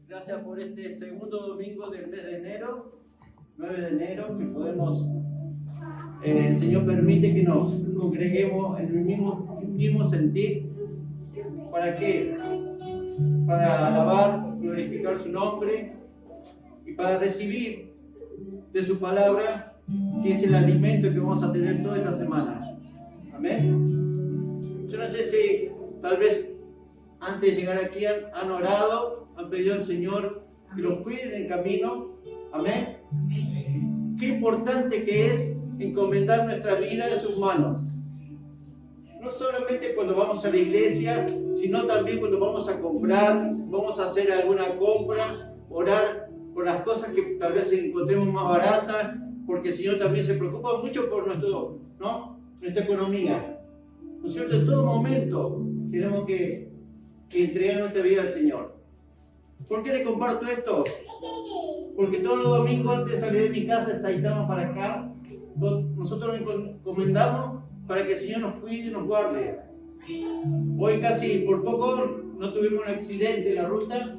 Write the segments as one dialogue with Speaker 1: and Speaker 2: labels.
Speaker 1: Gracias por este segundo domingo del mes de enero, 9 de enero, que podemos, el Señor permite que nos congreguemos en el mismo sentir. ¿Para qué? Para alabar, glorificar su nombre y para recibir de su palabra, que es el alimento que vamos a tener toda esta semana. Amén. Yo no sé si tal vez antes de llegar aquí han orado, han pedido al Señor que los cuide en el camino. Amén. Qué importante que es encomendar nuestra vida en sus manos. No solamente cuando vamos a la iglesia, sino también cuando vamos a comprar, vamos a hacer alguna compra, orar por las cosas que tal vez encontremos más baratas, porque el Señor también se preocupa mucho por nuestra economía. ¿No es cierto? En todo momento tenemos que entregar nuestra vida al Señor. ¿Por qué le comparto esto? Porque todos los domingos antes de salir de mi casa de Saitama para acá, nosotros nos encomendamos para que el Señor nos cuide y nos guarde. Hoy casi por poco no tuvimos un accidente en la ruta,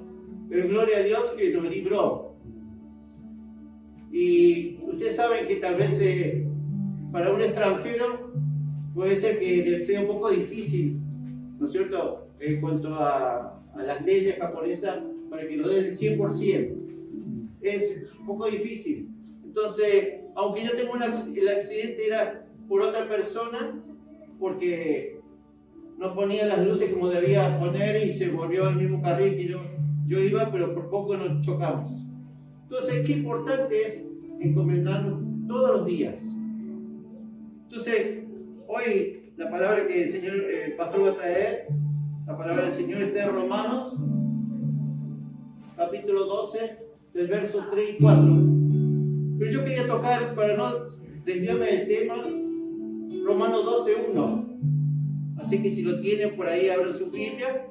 Speaker 1: pero gloria a Dios que nos libró. Y ustedes saben que tal vez para un extranjero puede ser que sea un poco difícil, ¿no es cierto?, en cuanto a las leyes japonesas, para que lo den el 100%. Es un poco difícil. Entonces, aunque yo tengo el accidente era por otra persona, porque no ponía las luces como debía poner y se volvió al mismo carril que yo iba, pero por poco nos chocamos. Entonces, qué importante es encomendarnos todos los días. Entonces, hoy la palabra que el pastor va a traer, la palabra del Señor está en Romanos, capítulo 12, del verso 3 y 4. Pero yo quería tocar, para no desviarme del tema, Romanos 12, 1. Así que si lo tienen por ahí, abran su Biblia.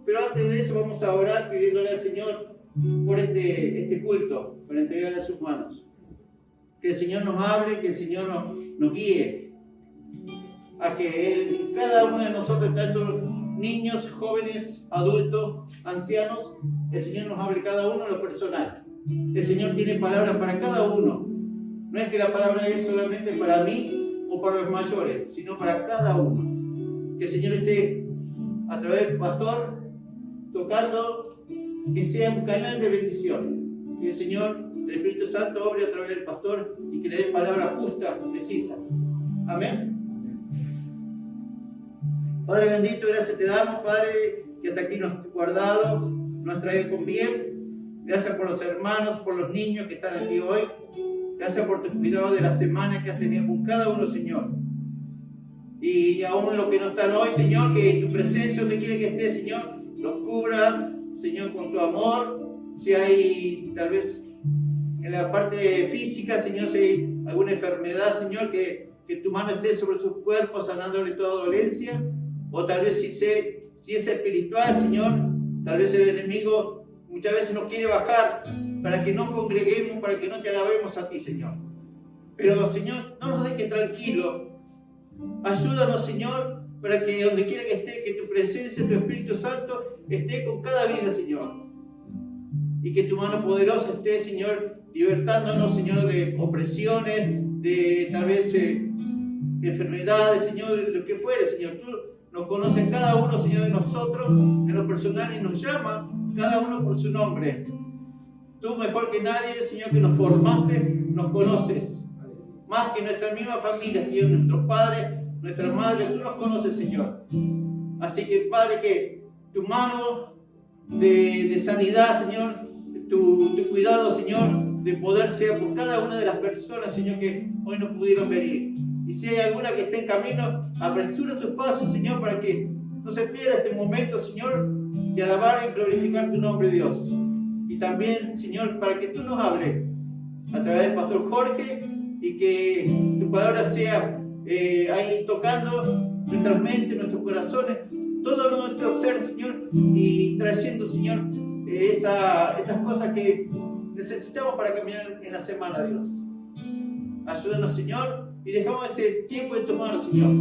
Speaker 1: Pero antes de eso vamos a orar pidiéndole al Señor por este culto, para entregarle a sus manos. Que el Señor nos hable, que el Señor nos guíe. A que cada uno de nosotros, tanto niños, jóvenes, adultos, ancianos, el Señor nos hable cada uno en lo personal. El Señor tiene palabras para cada uno. No es que la palabra es solamente para mí o para los mayores, sino para cada uno. Que el Señor esté a través del pastor tocando, que sea un canal de bendición. Que el Señor, el Espíritu Santo, obre a través del pastor y que le dé palabras justas, precisas. Amén. Padre bendito, gracias te damos, Padre, que hasta aquí nos has guardado, nos has traído con bien. Gracias por los hermanos, por los niños que están aquí hoy. Gracias por tu cuidado de la semana que has tenido con cada uno, Señor. Y aún los que no están hoy, Señor, que tu presencia donde quiera que esté, Señor, los cubra, Señor, con tu amor. Si hay, tal vez, en la parte física, Señor, si hay alguna enfermedad, Señor, que tu mano esté sobre sus cuerpos, sanándole toda dolencia. O tal vez si es espiritual, Señor, tal vez el enemigo muchas veces nos quiere bajar para que no congreguemos, para que no te alabemos a ti, Señor. Pero, Señor, no nos dejes tranquilos. Ayúdanos, Señor, para que donde quiera que esté, que tu presencia, tu Espíritu Santo esté con cada vida, Señor. Y que tu mano poderosa esté, Señor, libertándonos, Señor, de opresiones, de tal vez enfermedades, Señor, de lo que fuere, Señor. Tú nos conoces cada uno, Señor, de nosotros, en lo personal, y nos llama cada uno por su nombre. Tú mejor que nadie, Señor, que nos formaste, nos conoces. Más que nuestra misma familia, Señor, nuestros padres, nuestra madre, tú nos conoces, Señor. Así que, Padre, que tu mano de sanidad, Señor, tu cuidado, Señor, de poder sea por cada una de las personas, Señor, que hoy no pudieron venir. Y si hay alguna que esté en camino, apresura sus pasos, Señor, para que no se pierda este momento, Señor, de alabar y glorificar tu nombre, Dios. Y también, Señor, para que tú nos hables a través del pastor Jorge y que tu palabra sea ahí tocando nuestras mentes, nuestros corazones, todo nuestro ser, Señor, y trayendo, Señor, esas cosas que necesitamos para caminar en la semana, Dios. Ayúdanos, Señor, y dejamos este tiempo en tu mano, Señor.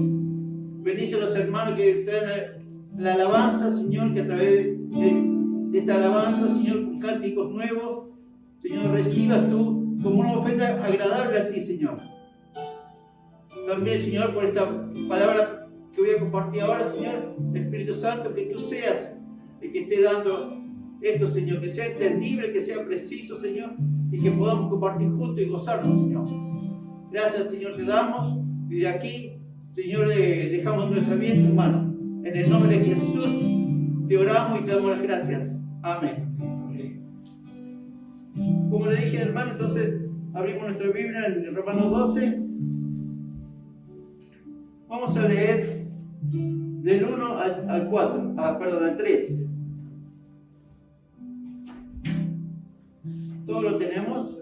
Speaker 1: Bendice a los hermanos que traen la alabanza, Señor, que a través de esta alabanza, Señor, con cánticos nuevos, Señor, recibas tú como una ofrenda agradable a ti, Señor. También, Señor, por esta palabra que voy a compartir ahora, Señor, Espíritu Santo, que tú seas el que esté dando esto, Señor, que sea entendible, que sea preciso, Señor, y que podamos compartir juntos y gozarnos, Señor. Gracias, Señor, te damos, y de aquí, Señor, dejamos nuestra vida en tus manos. En el nombre de Jesús te oramos y te damos las gracias. Amén. Como le dije, hermano, entonces abrimos nuestra Biblia en Romanos 12. Vamos a leer del 1 al 4, al 3. ¿Todos lo tenemos?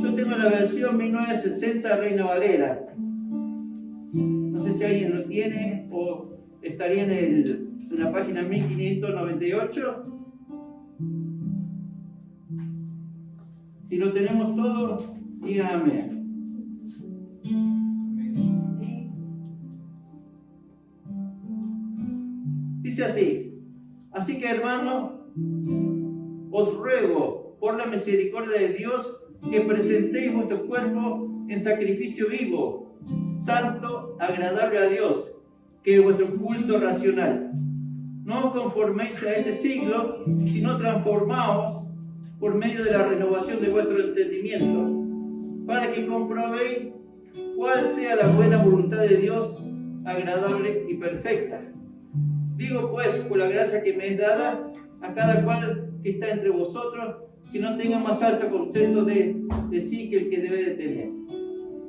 Speaker 1: Yo tengo la versión 1960 Reina Valera. No sé si alguien lo tiene o estaría en la página 1598. Si lo tenemos todo, diga amén. Dice así: así que, hermanos, os ruego por la misericordia de Dios que presentéis vuestro cuerpo en sacrificio vivo, santo, agradable a Dios, que es vuestro culto racional. No os conforméis a este siglo, sino transformaos por medio de la renovación de vuestro entendimiento, para que comprobéis cuál sea la buena voluntad de Dios, agradable y perfecta. Digo pues, por la gracia que me es dada, a cada cual que está entre vosotros, que no tenga más alto concepto de sí que el que debe de tener,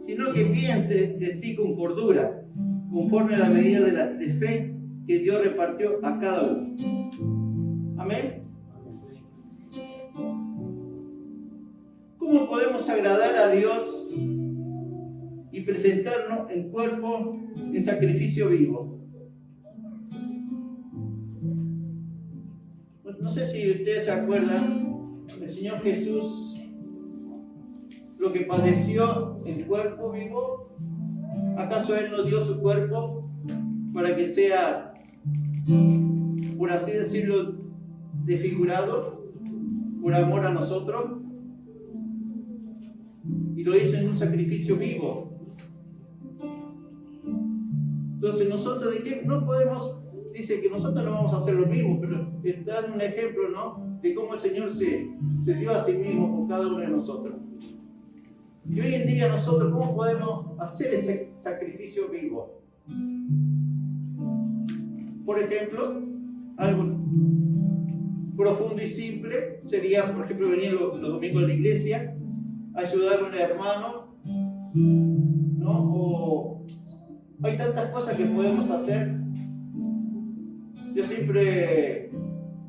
Speaker 1: sino que piense de sí con cordura, conforme a la medida de fe que Dios repartió a cada uno. Amén. ¿Cómo podemos agradar a Dios y presentarnos en cuerpo en sacrificio vivo? No sé si ustedes se acuerdan, el Señor Jesús, lo que padeció en cuerpo vivo. ¿Acaso Él nos dio su cuerpo para que sea, por así decirlo, desfigurado por amor a nosotros? Y lo hizo en un sacrificio vivo. Entonces nosotros, ¿de qué no podemos? Dice que nosotros no vamos a hacer lo mismo, pero está un ejemplo, ¿no?, de cómo el Señor se dio a sí mismo con cada uno de nosotros. Y hoy en día nosotros, ¿cómo podemos hacer ese sacrificio vivo? Por ejemplo, algo profundo y simple sería, por ejemplo, venir los domingos a la iglesia, ayudar a un hermano, ¿no? O hay tantas cosas que podemos hacer. Yo siempre,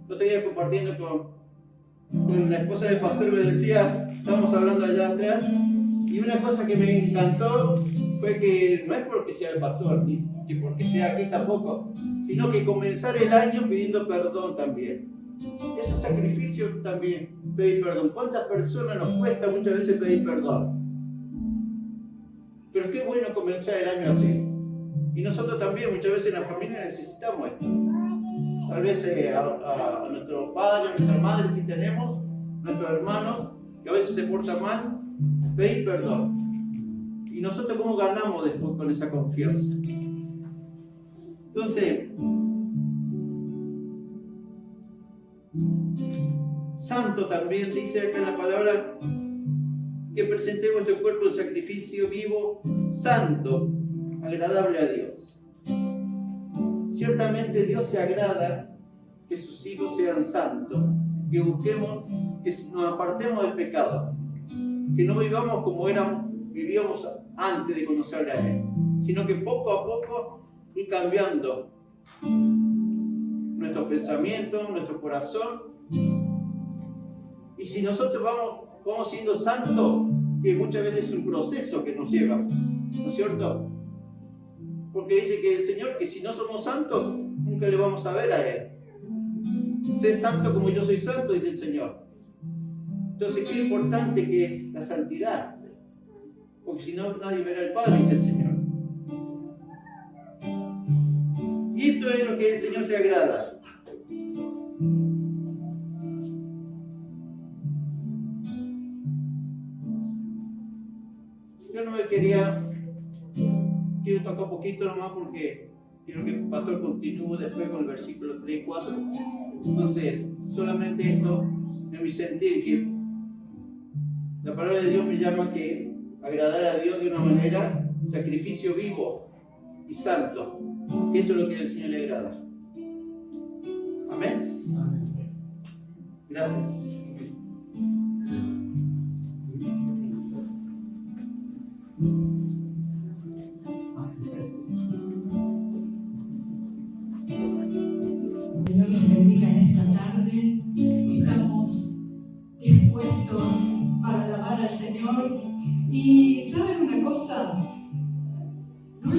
Speaker 1: lo estoy compartiendo con la esposa del pastor, me decía, estábamos hablando allá atrás, y una cosa que me encantó fue que no es porque sea el pastor, ni porque esté aquí tampoco, sino que comenzar el año pidiendo perdón también. Es un sacrificio también, pedir perdón. ¿Cuántas personas nos cuesta muchas veces pedir perdón? Pero qué bueno comenzar el año así. Y nosotros también muchas veces en la familia necesitamos esto. Tal vez a nuestros padres, a nuestras madres si tenemos, nuestros hermanos, que a veces se portan mal, pedir perdón. Y nosotros cómo ganamos después con esa confianza. Entonces, santo también dice acá en la palabra que presentemos vuestro cuerpo en sacrificio vivo, santo, agradable a Dios. Ciertamente Dios se agrada que sus hijos sean santos, que busquemos, que nos apartemos del pecado, que no vivamos como vivíamos antes de conocerle a Él, sino que poco a poco ir cambiando nuestros pensamientos, nuestro corazón. Y si nosotros vamos siendo santos, que muchas veces es un proceso que nos lleva, ¿no es cierto? Porque dice que el Señor, que si no somos santos, nunca le vamos a ver a Él. Sé santo como yo soy santo, dice el Señor. Entonces, qué importante que es la santidad. Porque si no, nadie verá al Padre, dice el Señor. Y esto es lo que el Señor se agrada. Yo no quiero tocar un poquito nomás porque quiero que el pastor continúe después con el versículo 3 y 4. Entonces, solamente esto en mi sentir, que la palabra de Dios me llama que agradar a Dios de una manera, sacrificio vivo y santo. Eso es lo que al Señor le agrada. Amén. Gracias.
Speaker 2: Señor les bendiga en esta tarde. Estamos dispuestos para alabar al Señor. Y ¿saben una cosa? No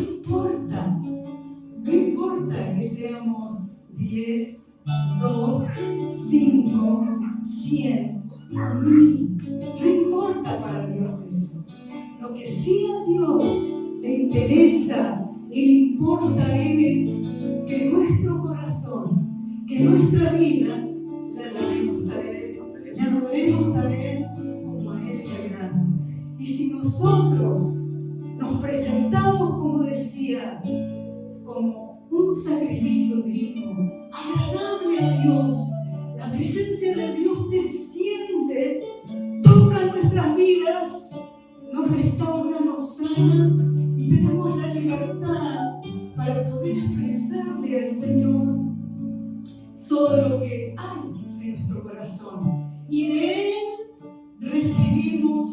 Speaker 2: importa que seamos 10, 2, 5, 100 o 1000. No importa para Dios eso. Lo que sí a Dios le interesa y le importa es que nuestro corazón, que nuestra vida, le adoremos a Él. Le adoremos a Él como a Él le agrada. Y si nosotros nos presentamos, como decía, como un sacrificio digno, agradable a Dios, la presencia de Dios desciende, toca nuestras vidas, nos restaura, nos sana y tenemos la libertad para poder expresarle al Señor todo lo que hay en nuestro corazón. Y de Él recibimos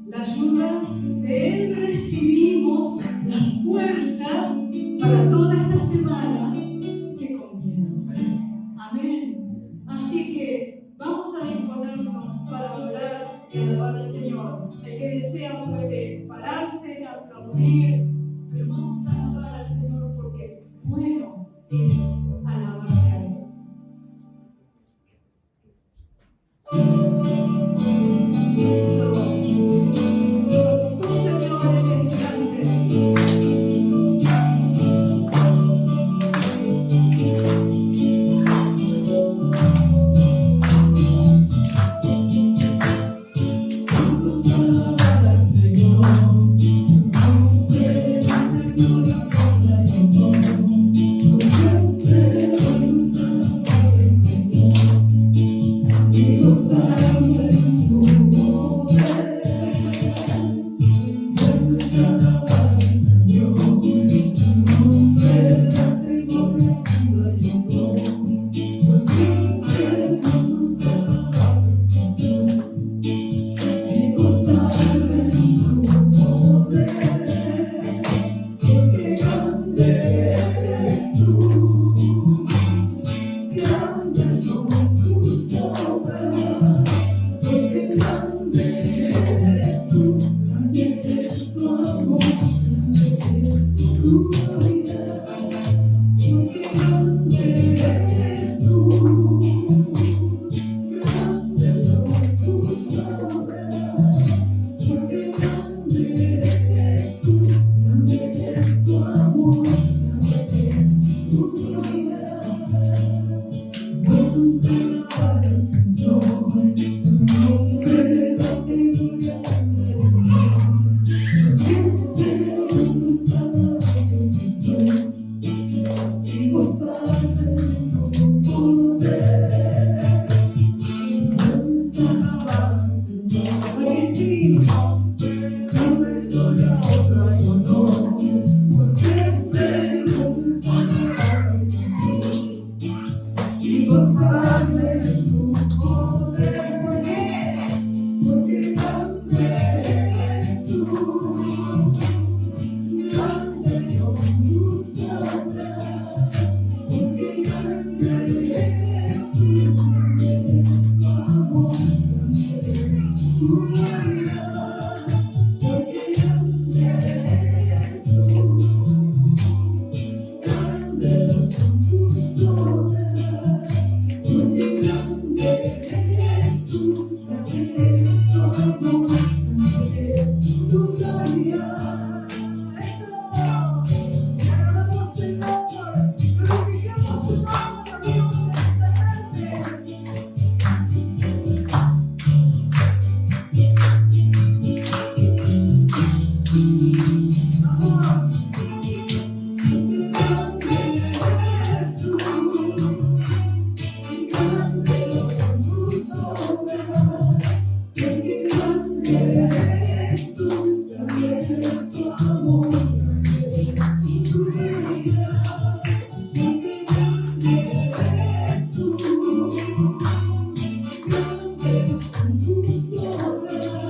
Speaker 2: la ayuda, de Él recibimos la fuerza para toda esta semana que comienza. Amén. Así que vamos a disponernos para adorar y alabar al Señor. El que desea puede pararse, aplaudir, pero vamos a alabar al Señor porque bueno es alabarle a Él.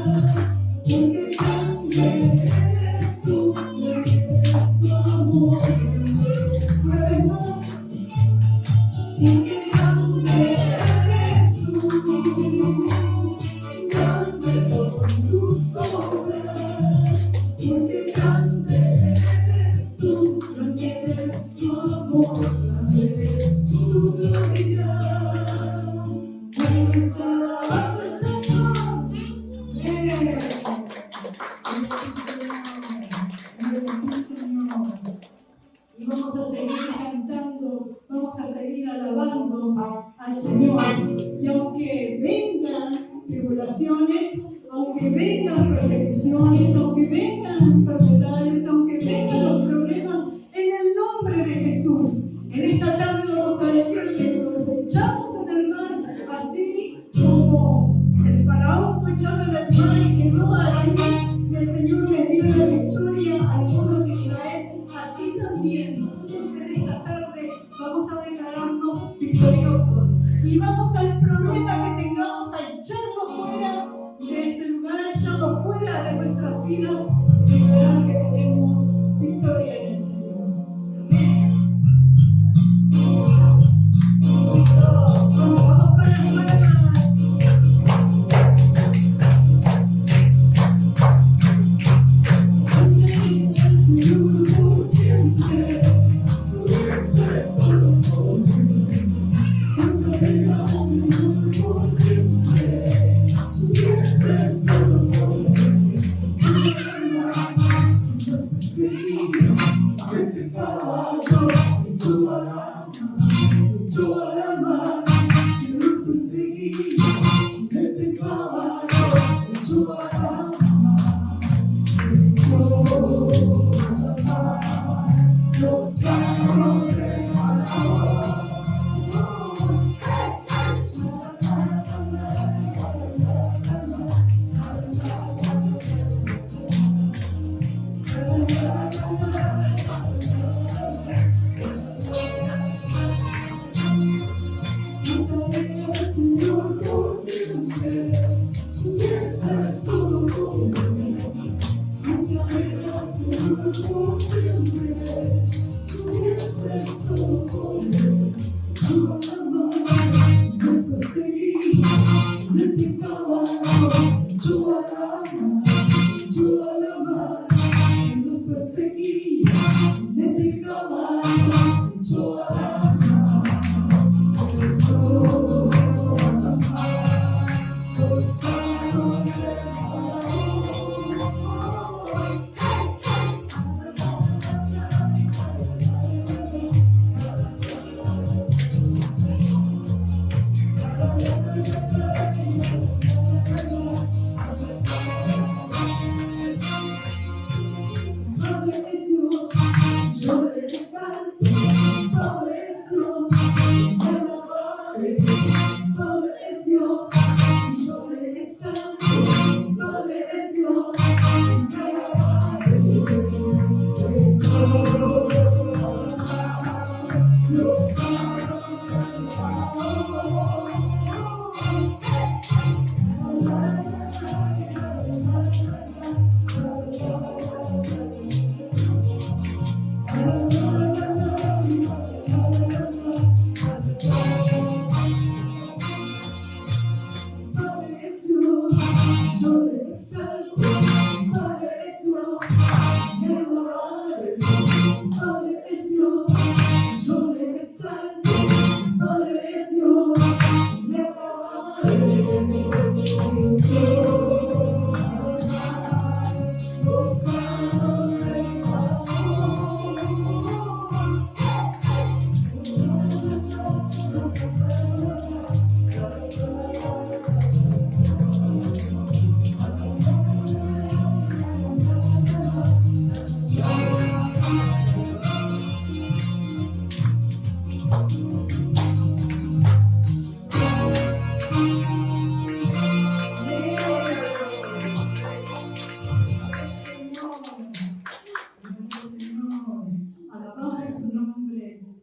Speaker 2: porque grande eres tú, grande es tu amor. Prueben más, porque grande eres tú, grandes son tus obras, porque grande eres tú, grande es tu amor, grande es tu gloria. Puedes alabarte, Señor. Señor. Y vamos a seguir cantando, vamos a seguir alabando al Señor. Y aunque vengan tribulaciones, aunque vengan persecuciones, aunque vengan enfermedades, aunque vengan los problemas, en el nombre de Jesús, en esta tarde vamos a decir que nos echamos en el mar, así como el faraón fue echado en el mar y quedó allí, y el Señor le dio la victoria al pueblo de Israel. Así también nosotros en esta tarde vamos a declararnos victoriosos y vamos al problema que tengamos a echarlo fuera de este lugar, echarlo fuera de nuestras vidas y declarar que tenemos victoria en el Señor. Amén. Vamos para las palmas.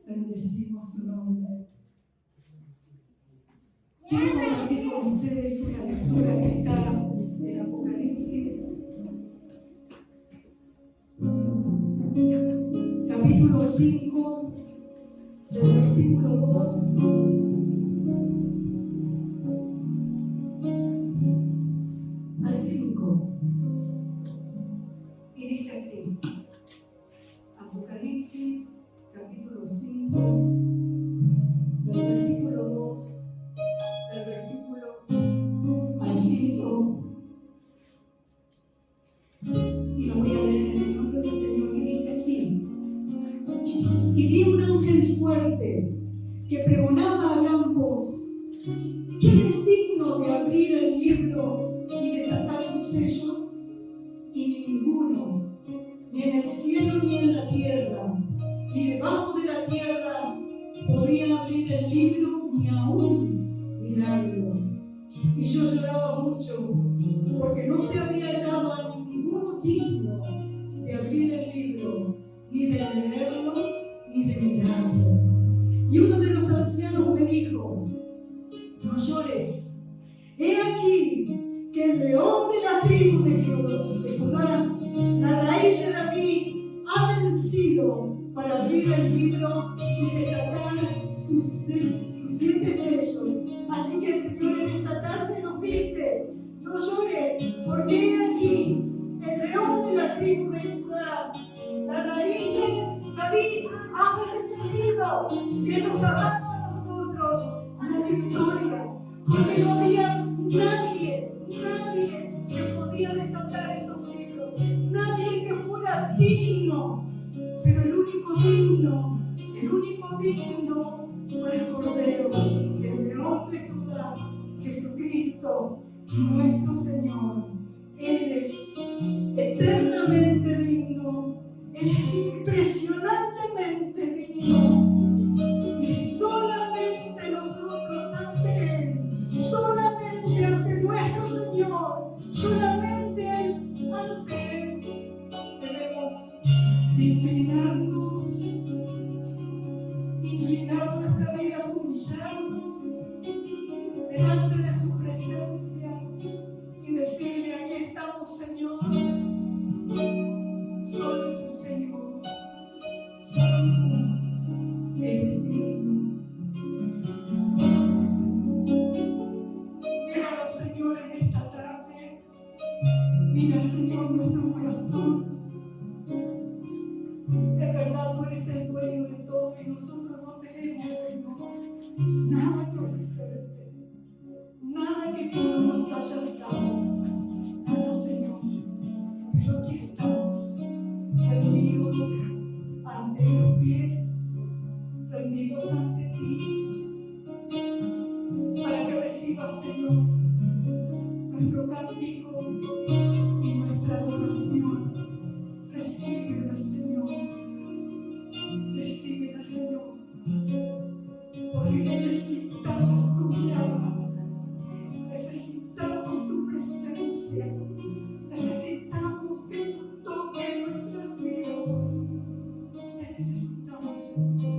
Speaker 2: Bendecimos su nombre. Quiero compartir con ustedes una lectura que está en Apocalipsis. capítulo 5, del versículo 2 al 5. Y dice así: Apocalipsis, capítulo 5, del versículo 2, del versículo al 5. Y lo voy a leer en el nombre del Señor. Y dice así: Y vi un ángel fuerte que pregonaba a gran voz: ¿Quién es digno de abrir el libro y desatar sus sellos? Y ninguno, ni en el cielo ni en la tierra, ni debajo de la tierra, podía abrir el libro ni aún mirarlo. Y yo lloraba mucho, porque no se había hallado a ninguno digno de abrir el libro, ni de leerlo, ni de mirarlo. Y uno de los ancianos me dijo: no llores, he aquí que el león de la tribu de Judá, la raíz de David, ha vencido para abrir el libro y desatar sus 7 sellos. Así que el Señor en esta tarde nos dice: no llores, porque he aquí el león de la tribu de Judá, la raíz de David, ha vencido, que nos ha dado a nosotros la victoria, porque no había nadie que podía desatar esos libros, nadie que fuera digno, pero el único digno fue el Cordero, el león de Judá, Jesucristo, nuestro Señor. Él es eternamente digno, Él es impresionantemente digno, y solamente nosotros ante Él, solamente ante nuestro Señor, solamente ante Él debemos de inclinar nuestra vida, humillarnos delante de su presencia y decirle: aquí estamos, Señor, solo tú, Señor, solo tú eres digno, solo tú, Señor. Míralo, Señor, en esta tarde. Mira, Señor, nuestro corazón. De verdad, tú eres el dueño de todo y nosotros no tenemos, Señor, nada que ofrecerte, nada que tú no nos hayas dado, nada, Señor. Pero aquí estamos, rendidos ante tus pies, rendidos ante ti, para que recibas, Señor, nuestro cántico y nuestra adoración. Recíbela, Señor. Recíbela, Señor. Porque necesitamos tu mirada. Necesitamos tu presencia. Necesitamos que tú toques nuestras vidas. Te necesitamos, Señor.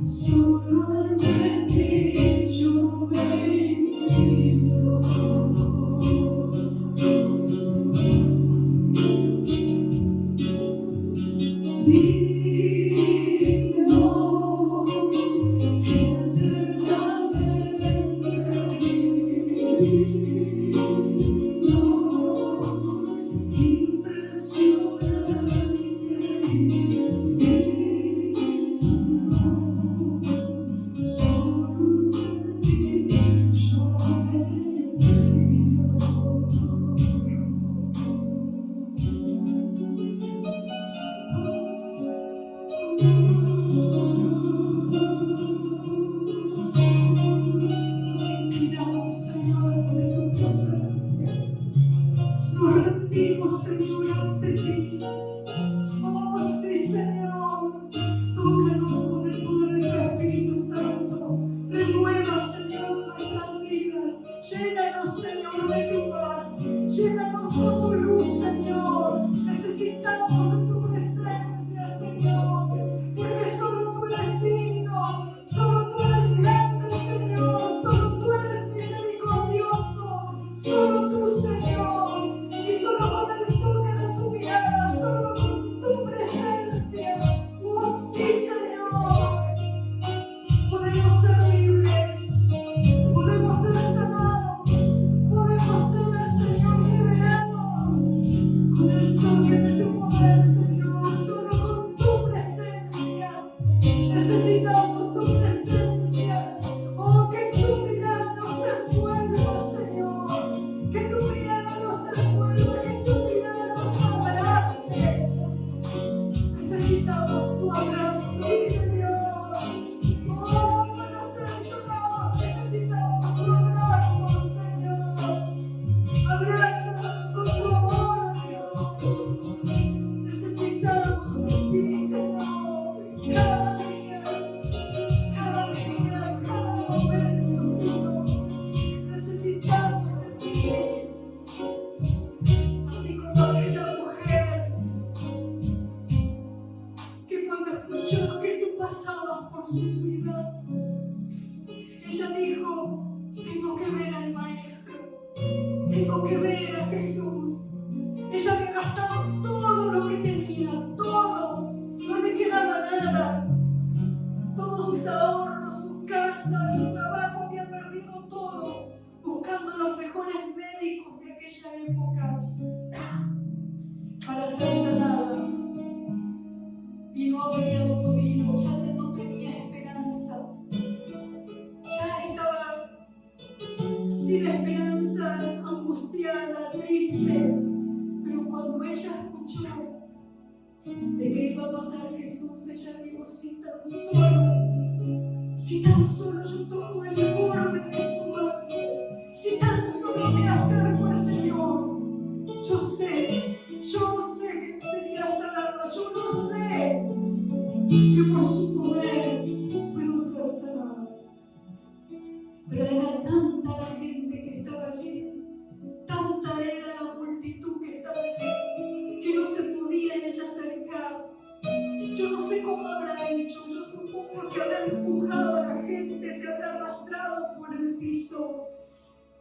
Speaker 2: Solo al ti yo vengo. sin esperanza, angustiada, triste. Pero cuando ella escuchó de que iba a pasar Jesús, ella dijo: si tan solo yo toco el borde de su manto, si tan solo me acerco al Señor, yo sé que sería sanada, yo no sé que por su poder puedo ser sanada. Pero era tanta la gente que estaba allí, tanta era la multitud que estaba allí, que no se podía ella acercar. Yo no sé cómo habrá hecho, yo supongo que habrá empujado a la gente, se habrá arrastrado por el piso.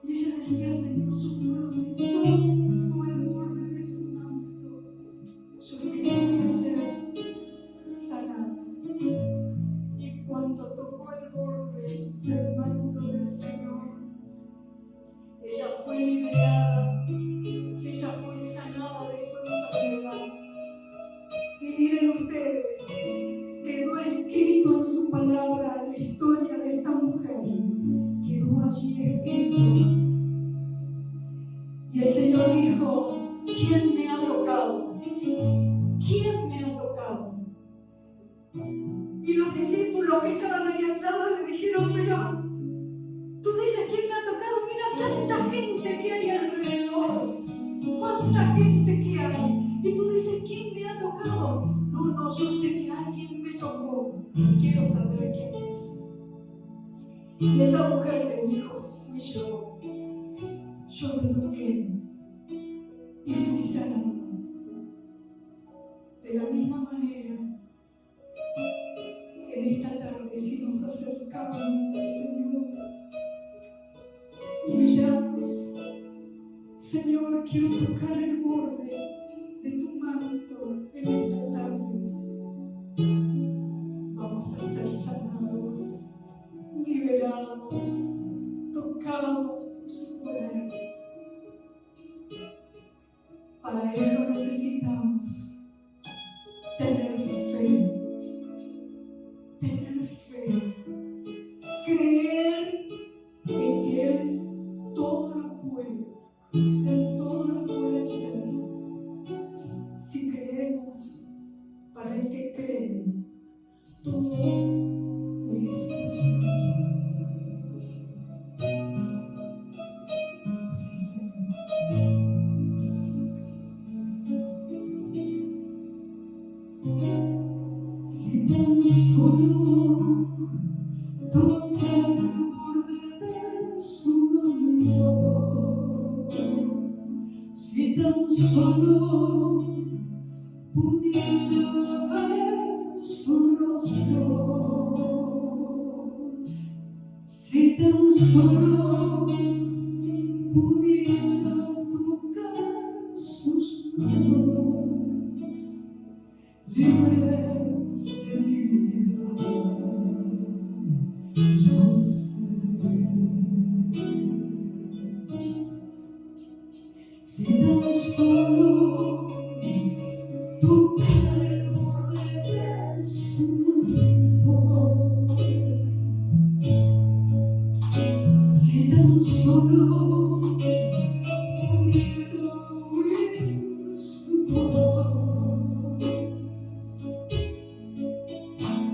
Speaker 2: Y ella decía: Señor, yo solo si toco el borde de su manto, yo sé que voy a ser sanada. Y cuando tocó el borde del manto del Señor, ella fue liberada, ella fue sanada de su enfermedad. Y miren ustedes, quedó escrito en su palabra la historia de esta mujer, quedó allí escrito. Y el Señor dijo: ¿quién me ha tocado? ¿Quién me ha tocado? Y los discípulos que estaban ahí al lado le dijeron: pero tú dices: ¿quién me ha tocado? Mira tanta gente que hay alrededor, cuánta gente que hay. Y tú dices: ¿quién me ha tocado? No, yo sé que alguien me tocó, quiero saber quién es. Y esa mujer le dijo: fui yo te toqué y fui sanada. De la misma manera, en esta tarde, si nos acercamos al Señor, humillamos: Señor, quiero tocar el borde de tu manto en esta tarde. Vamos a ser sanados, liberados, tocados por su poder. Para eso necesitamos tener fe, creer en que Él todo lo puede, Él todo lo puede hacer. Si creemos, para el que cree, todo le es posible. Sí, Señor. Si tan solo tocar el borde de su manto, si tan solo pudiera ver su rostro, si tan solo pudiera tocar sus manos, libre sería. Yo sé, si tan solo tocar el borde de su manto, si tan solo pudiera oír su voz,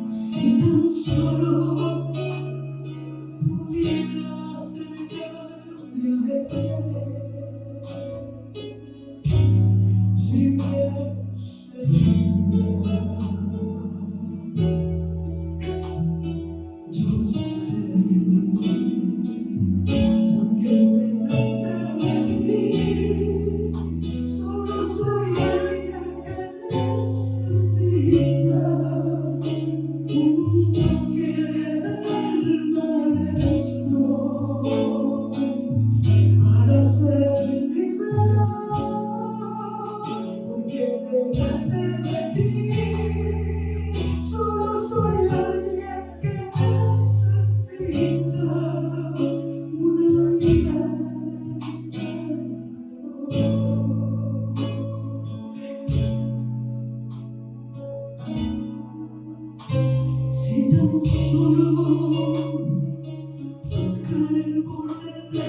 Speaker 2: si tan solo pudiera acercarme a él, libre sería. Yo sé, porque delante de ti solo soy alguien que necesita un toque del Maestro para ser liberado. Porque delante de ti solo soy alguien que necesita una vida de Salvador. Si tan solo tocar el borde de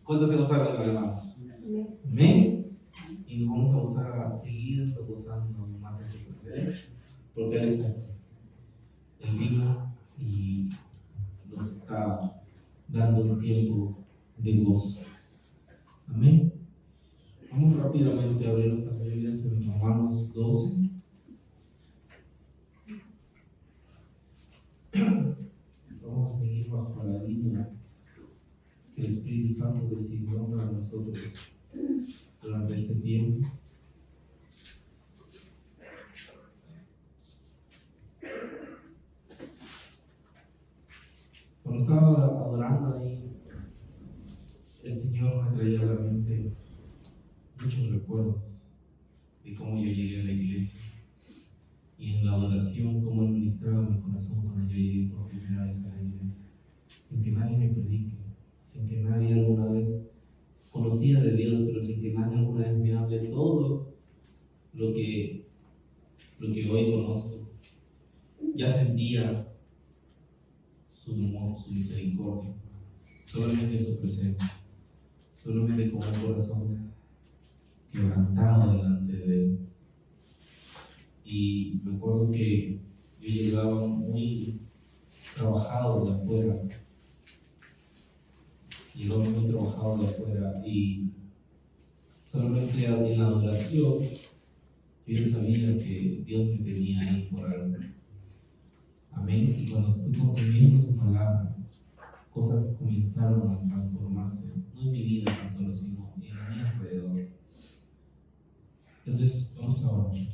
Speaker 3: ¿Cuántos se gozaron de hermanos? Amén. Y nos vamos a gozar a seguir gozando más en su presencia. porque Él está aquí. Él vino y nos está dando un tiempo de gozo. Amén. Vamos rápidamente a abrir nuestras Biblias en Romanos 12. Vamos a seguir bajo la línea que el Espíritu Santo decidió para nosotros durante este tiempo. Cuando estaba adorando ahí, el Señor me traía a la mente muchos recuerdos de cómo yo llegué a la iglesia y en la adoración, cómo Él ministraba mi corazón cuando yo llegué por primera vez a la iglesia, sin que nadie me predique, sin que nadie alguna vez conocía de Dios, pero sin que nadie alguna vez me hable todo lo que hoy conozco. Ya sentía su amor, su misericordia, solamente su presencia, solamente con un corazón quebrantado delante de Él. Y me acuerdo que yo llegaba muy trabajado de afuera, y solamente en la adoración yo ya sabía que Dios me tenía ahí por algo. Amén. Y cuando fui consumiendo su palabra, cosas comenzaron a transformarse, no en mi vida tan solo, sino en mi alrededor. Entonces, vamos a orar.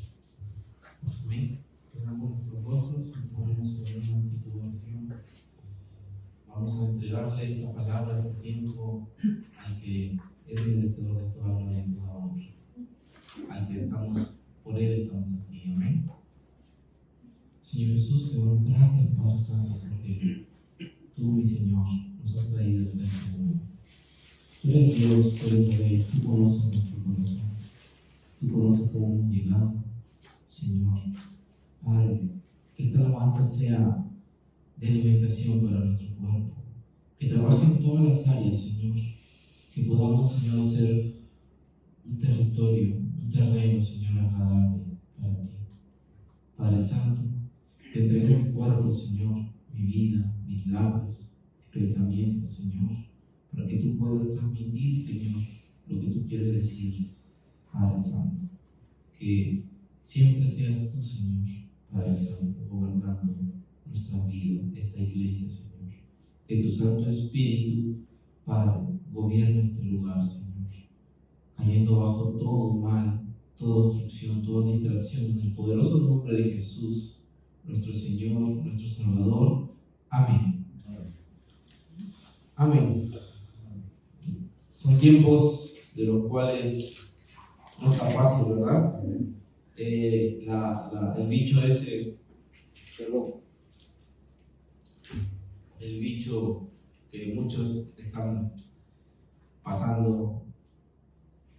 Speaker 3: Amén. Cerramos nuestros rostros y ponemos en una actitud de oración. Vamos a entregarle esta palabra, este tiempo, al que es merecedor de toda gloria y toda honra. Al que estamos, por Él estamos aquí. Amén. Señor Jesús, te damos gracias, Padre Santo, porque tú, mi Señor, nos has traído hasta este mundo. Tú eres Dios, tú eres Rey, tú conoces nuestro corazón, tú conoces cómo hemos llegado, Señor. Padre, que esta alabanza sea de alimentación para nuestro cuerpo, que trabaje en todas las áreas, Señor, que podamos, Señor, ser un territorio, un terreno, Señor, agradable para ti. Padre Santo, te entrego mi cuerpo, Señor, mi vida, mis labios, mis pensamientos, Señor, para que tú puedas transmitir, Señor, lo que tú quieres decir, Padre Santo. Que siempre seas tú, Señor, Padre Santo, gobernando nuestra vida, esta iglesia, Señor. Que tu Santo Espíritu, Padre, gobierne este lugar, Señor, cayendo bajo todo mal, toda obstrucción, toda distracción, en el poderoso nombre de Jesús, nuestro Señor, nuestro Salvador. Amén. Amén. Son tiempos de los cuales no está fácil, ¿verdad? El bicho ese, el bicho que muchos están pasando,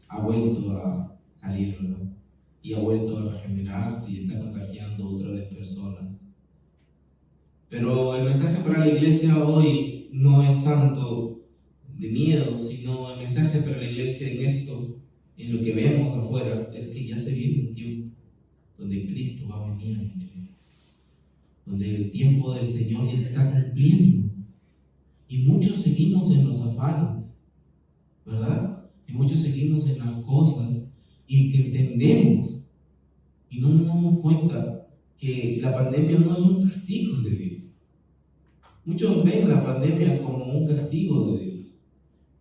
Speaker 3: ha vuelto a salir, ¿verdad? Y ha vuelto a regenerarse y está contagiando a otras personas. Pero el mensaje para la iglesia hoy no es tanto de miedo, sino el mensaje para la iglesia en esto, en lo que vemos afuera, es que ya se viene un tiempo donde Cristo va a venir a la iglesia, donde el tiempo del Señor ya se está cumpliendo. Y muchos seguimos en los afanes, ¿verdad? Y muchos seguimos en las cosas y que entendemos y no nos damos cuenta que la pandemia no es un castigo de Dios. Muchos ven la pandemia como un castigo de Dios,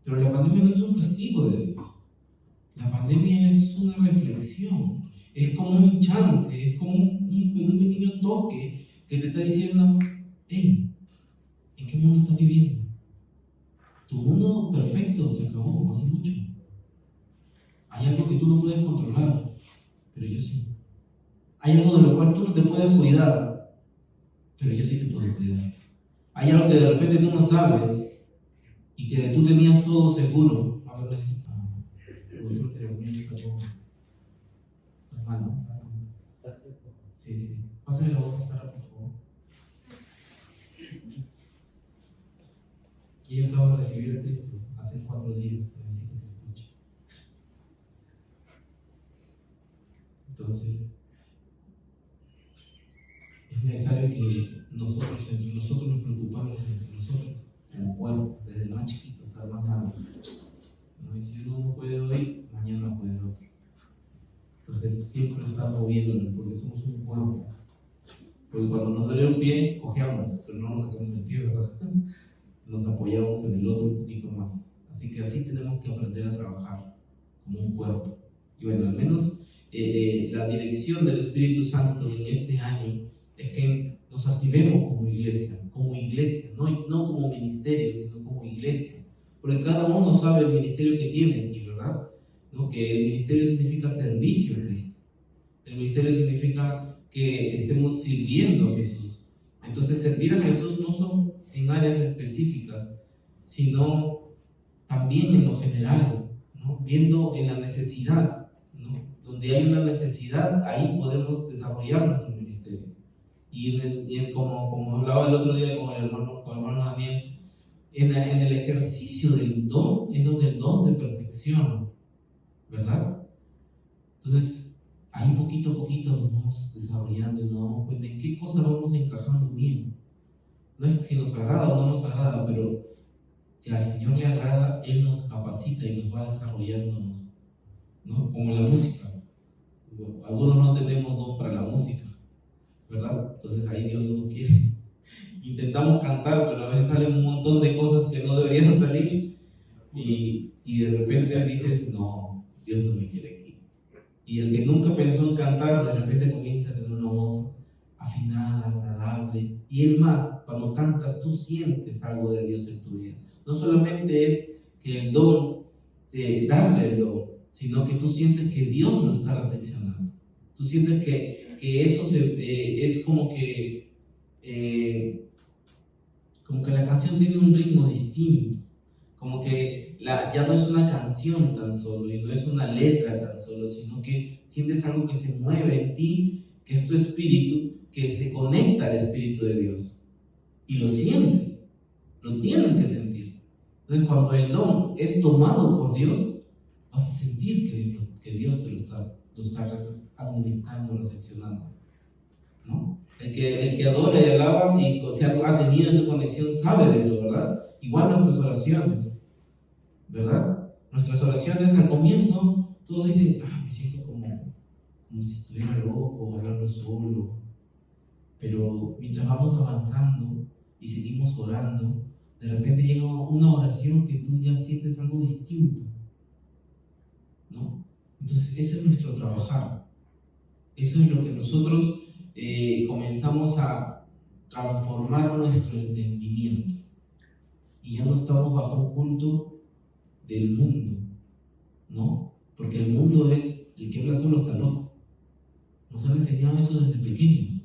Speaker 3: pero la pandemia no es un castigo de Dios. La pandemia es una reflexión, es como un chance, es como un pequeño toque que te está diciendo: hey, ¿en qué mundo estás viviendo? Tu mundo perfecto se acabó hace mucho. Hay algo que tú no puedes controlar, pero yo sí. Hay algo de lo cual tú no te puedes cuidar, pero yo sí te puedo cuidar. Hay algo que de repente tú no sabes y que tú tenías todo seguro. A ver, le dices: yo creo que el mío está todo. Hermano. Sí. Pásale la voz a Sara, por favor. Y ella acaba de recibir a Cristo hace 4 días. Necesito que escuche. Entonces, es necesario que nosotros nos preocupamos entre nosotros, como cuerpo, desde el más chiquito hasta el más grande. ¿No? Y si uno no puede hoy, mañana puede otro. Entonces siempre estamos moviéndonos porque somos un cuerpo. Porque cuando nos duele un pie, cojeamos, pero no nos sacamos el pie, ¿verdad? Nos apoyamos en el otro un poquito más. Así que así tenemos que aprender a trabajar como un cuerpo. Y bueno, al menos la dirección del Espíritu Santo en este año es que nos activemos como iglesia, no como ministerio, sino como iglesia. Porque cada uno sabe el ministerio que tiene aquí, ¿verdad? ¿No? Que el ministerio significa servicio a Cristo. El ministerio significa que estemos sirviendo a Jesús. Entonces, servir a Jesús no son en áreas específicas, sino también en lo general, ¿no? Viendo en la necesidad, ¿no? Donde hay una necesidad, ahí podemos desarrollar nuestro ministerio. Y como hablaba el otro día con el hermano Daniel, en el ejercicio del don es donde el don se perfecciona, ¿verdad? Entonces, ahí poquito a poquito nos vamos desarrollando y nos damos cuenta en qué cosas vamos encajando bien. No es si nos agrada o no nos agrada, pero si al Señor le agrada, Él nos capacita y nos va desarrollándonos, ¿no? Como la música. Algunos no tenemos don para la música, ¿verdad? Entonces ahí Dios no nos quiere. Intentamos cantar, pero a veces salen un montón de cosas que no deberían salir y de repente dices, no, Dios no me quiere aquí. Y el que nunca pensó en cantar, de repente comienza a tener una voz afinada, agradable. Y es más, cuando cantas, tú sientes algo de Dios en tu vida. No solamente es que el don, darle el don, sino que tú sientes que Dios lo está recepcionando. Tú sientes que eso es como que la canción tiene un ritmo distinto, como que ya no es una canción tan solo y no es una letra tan solo, sino que sientes algo que se mueve en ti, que es tu espíritu, que se conecta al Espíritu de Dios y lo sientes, lo tienen que sentir. Entonces, cuando el don es tomado por Dios, vas a sentir que Dios te lo está administrando, recepcionando, ¿no? El que adora y alaba y ha tenido esa conexión sabe de eso, ¿verdad? Igual nuestras oraciones, ¿verdad? Nuestras oraciones al comienzo, todos dicen, me siento como si estuviera loco, hablando solo. Pero mientras vamos avanzando y seguimos orando, de repente llega una oración que tú ya sientes algo distinto, ¿no? Entonces, ese es nuestro trabajar. Eso es lo que nosotros comenzamos a transformar nuestro entendimiento. Y ya no estamos bajo un culto del mundo, ¿no? Porque el mundo es, el que habla solo está loco. Nos han enseñado eso desde pequeños.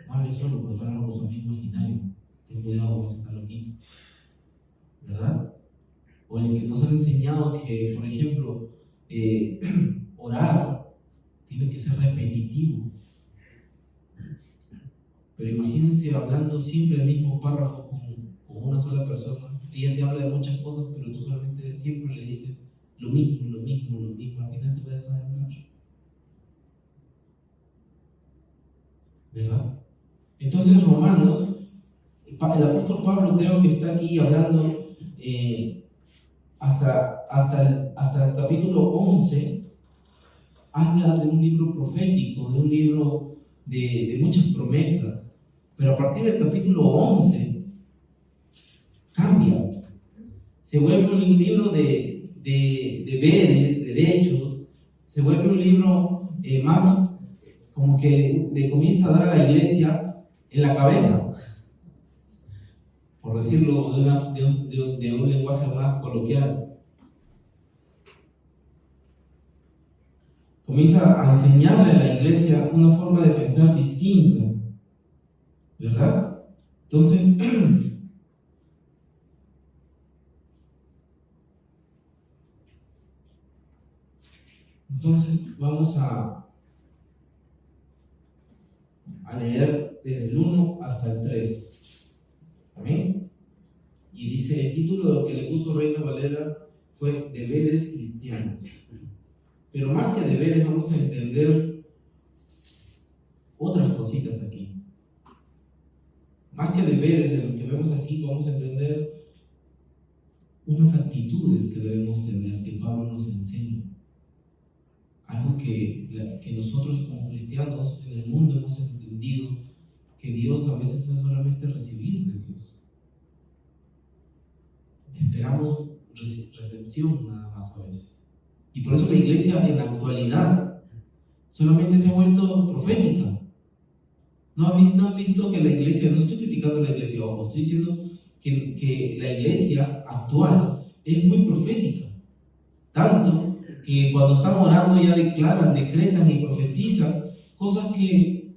Speaker 3: No hables solo, porque tú hablas con su amigo imaginario. Ten cuidado, vas a estar loquito, ¿verdad? O el que nos han enseñado que, por ejemplo, orar tiene que ser repetitivo. Pero imagínense hablando siempre el mismo párrafo con una sola persona. Ella te habla de muchas cosas, pero tú solamente siempre le dices lo mismo. Al final te vas a hablar, ¿verdad? Entonces, Romanos, el apóstol Pablo creo que está aquí hablando hasta el capítulo 11, habla de un libro profético, de un libro de muchas promesas, pero a partir del capítulo 11 cambia, se vuelve un libro de deberes, de derechos, se vuelve un libro más como que le comienza a dar a la iglesia en la cabeza, por decirlo de un lenguaje más coloquial. Comienza a enseñarle a la iglesia una forma de pensar distinta, ¿verdad? Entonces vamos a leer desde el 1 hasta el 3. ¿Amén? Y dice, el título que le puso Reina Valera fue Deberes Cristianos. Pero más que deberes vamos a entender otras cositas más que deberes de lo que vemos aquí, vamos a entender unas actitudes que debemos tener, que Pablo nos enseña. Algo que nosotros como cristianos en el mundo hemos entendido, que Dios a veces es solamente recibir de Dios. Esperamos recepción nada más a veces. Y por eso la iglesia en la actualidad solamente se ha vuelto profética. ¿No han visto que la iglesia, no estoy criticando a la iglesia, ojo, estoy diciendo que la iglesia actual es muy profética? Tanto que cuando están orando ya declaran, decretan y profetizan cosas que,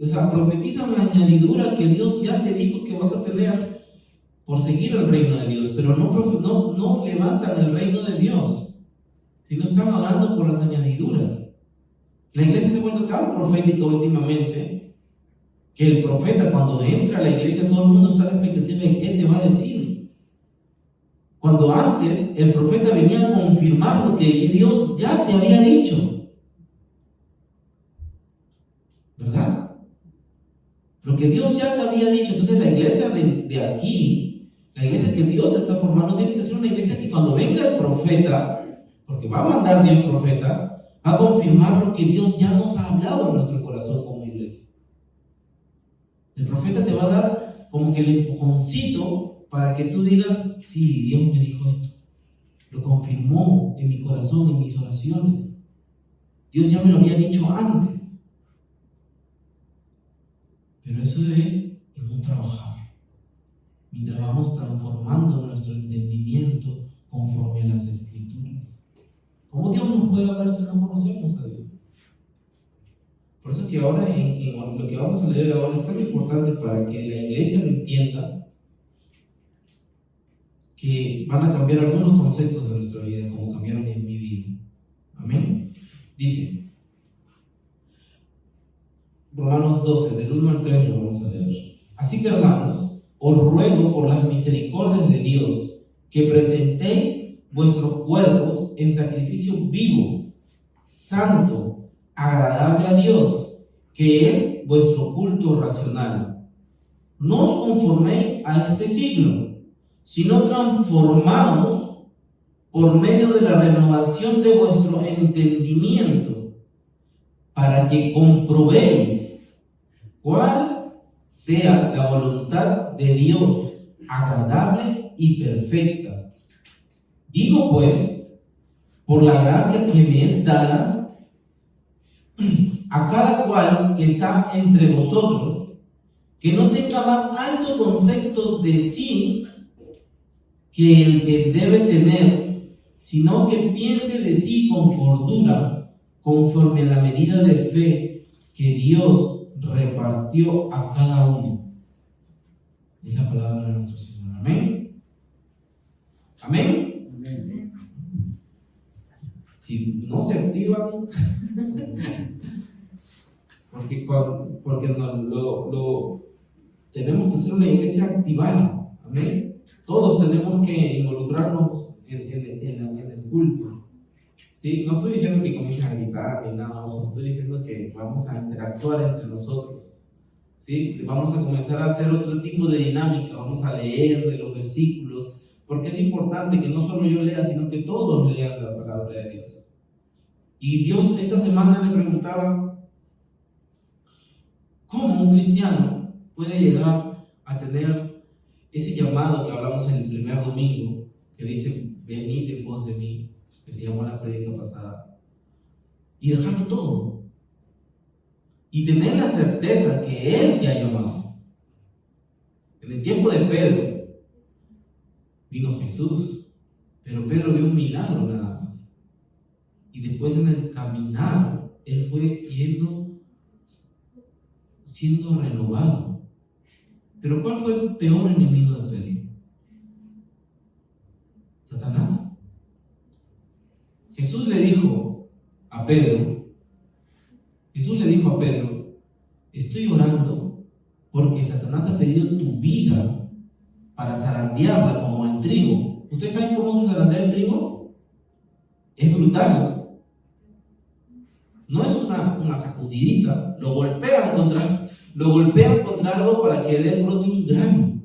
Speaker 3: o sea, profetizan la añadidura que Dios ya te dijo que vas a tener por seguir el reino de Dios, pero no levantan el reino de Dios, sino están orando por las añadiduras. La iglesia se ha vuelto tan profética últimamente que el profeta, cuando entra a la iglesia, todo el mundo está a la expectativa de qué te va a decir. Cuando antes el profeta venía a confirmar lo que Dios ya te había dicho, ¿verdad? Lo que Dios ya te había dicho. Entonces la iglesia de aquí, la iglesia que Dios está formando, tiene que ser una iglesia que cuando venga el profeta, porque va a mandar Dios profeta, va a confirmar lo que Dios ya nos ha hablado en nuestro corazón como iglesia. El profeta te va a dar como que el empujoncito para que tú digas, sí, Dios me dijo esto, lo confirmó en mi corazón, en mis oraciones. Dios ya me lo había dicho antes. Pero eso es en un trabajar. Mientras vamos transformando nuestro entendimiento conforme a las Escrituras. ¿Cómo Dios nos puede hablar si no conocemos a Dios? Por eso que ahora en lo que vamos a leer ahora es tan importante para que la iglesia lo entienda, que van a cambiar algunos conceptos de nuestra vida como cambiaron en mi vida. Amén. Dice Romanos 12, del 1 al 3 lo vamos a leer. Así que, hermanos, os ruego por las misericordias de Dios que presentéis vuestros cuerpos en sacrificio vivo, santo, agradable a Dios, que es vuestro culto racional. No os conforméis a este siglo, sino transformaos por medio de la renovación de vuestro entendimiento, para que comprobéis cuál sea la voluntad de Dios, agradable y perfecta. Digo pues, por la gracia que me es dada, a cada cual que está entre vosotros, que no tenga más alto concepto de sí que el que debe tener, sino que piense de sí con cordura, conforme a la medida de fe que Dios repartió a cada uno. Es la palabra de nuestro Señor. Amén. Amén. Amén. Si no se activan, porque tenemos que ser una iglesia activada. Amén. Todos tenemos que involucrarnos en el culto. ¿Sí? No estoy diciendo que comiencen a gritar ni nada, estoy diciendo que vamos a interactuar entre nosotros. ¿Sí? Vamos a comenzar a hacer otro tipo de dinámica, vamos a leer de los versículos, porque es importante que no solo yo lea, sino que todos lean la palabra de Dios. Y Dios esta semana le preguntaba, ¿cómo un cristiano puede llegar a tener ese llamado que hablamos en el primer domingo, que dice, venid en pos de mí, que se llamó la prédica pasada, y dejarlo todo, y tener la certeza que Él te ha llamado? En el tiempo de Pedro, vino Jesús, pero Pedro vio un milagro nada más, y después en el caminar, él fue siendo renovado. Pero ¿cuál fue el peor enemigo de Pedro? Satanás. Jesús le dijo a Pedro, estoy orando porque Satanás ha pedido tu vida para zarandearla como el trigo. ¿Ustedes saben cómo se zarandea el trigo? Es brutal. No es una sacudidita, lo golpean Lo golpean contra algo para que de él brote un grano.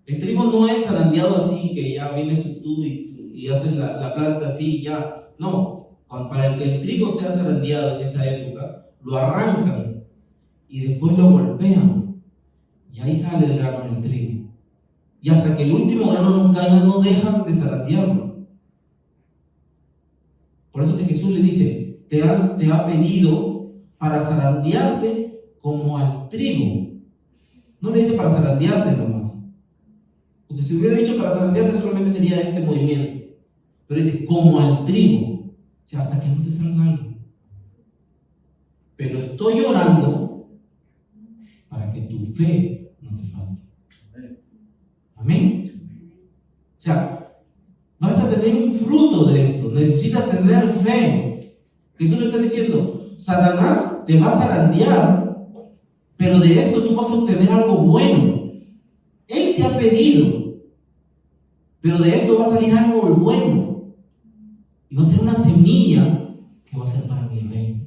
Speaker 3: El trigo no es zarandeado así, que ya vienes tú y haces la planta así y ya. No, para que el trigo sea zarandeado en esa época, lo arrancan y después lo golpean. Y ahí sale el grano del trigo. Y hasta que el último grano no caiga, no dejan de zarandearlo. Por eso que Jesús le dice, te ha pedido para zarandearte como al trigo. No le dice para zarandearte nomás. Porque si hubiera dicho para zarandearte solamente sería este movimiento. Pero dice, como al trigo. O sea, hasta que no te salga algo. Pero estoy orando para que tu fe no te falte. Amén. O sea, vas a tener un fruto de esto. Necesitas tener fe. Jesús le está diciendo, Satanás te va a zarandear, pero de esto tú vas a obtener algo bueno. Él te ha pedido, pero de esto va a salir algo bueno. Y va a ser una semilla que va a ser para mi reino.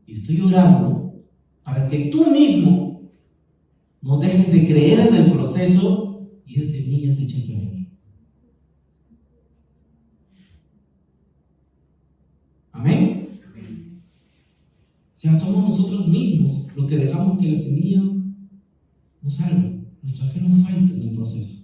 Speaker 3: Y estoy orando para que tú mismo no dejes de creer en el proceso y esa semilla se eche a perder. Amén. O sea, somos nosotros mismos los que dejamos que la semilla no salga. Nuestra fe nos falta en el proceso.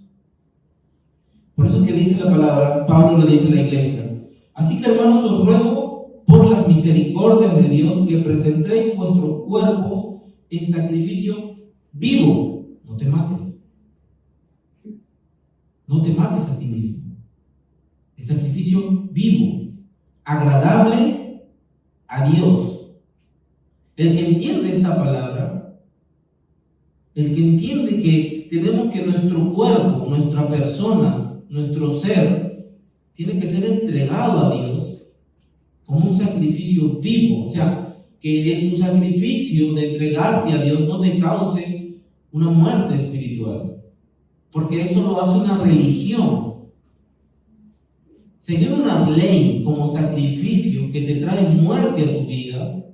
Speaker 3: Por eso que dice la palabra, Pablo le dice a la iglesia, así que hermanos os ruego por las misericordias de Dios que presentéis vuestros cuerpos en sacrificio vivo. No te mates. No te mates a ti mismo. El sacrificio vivo, agradable a Dios. El que entiende esta palabra, el que entiende que tenemos que nuestro cuerpo, nuestra persona, nuestro ser, tiene que ser entregado a Dios como un sacrificio vivo. O sea, que tu sacrificio de entregarte a Dios no te cause una muerte espiritual, porque eso lo hace una religión. Seguir una ley como sacrificio que te trae muerte a tu vida,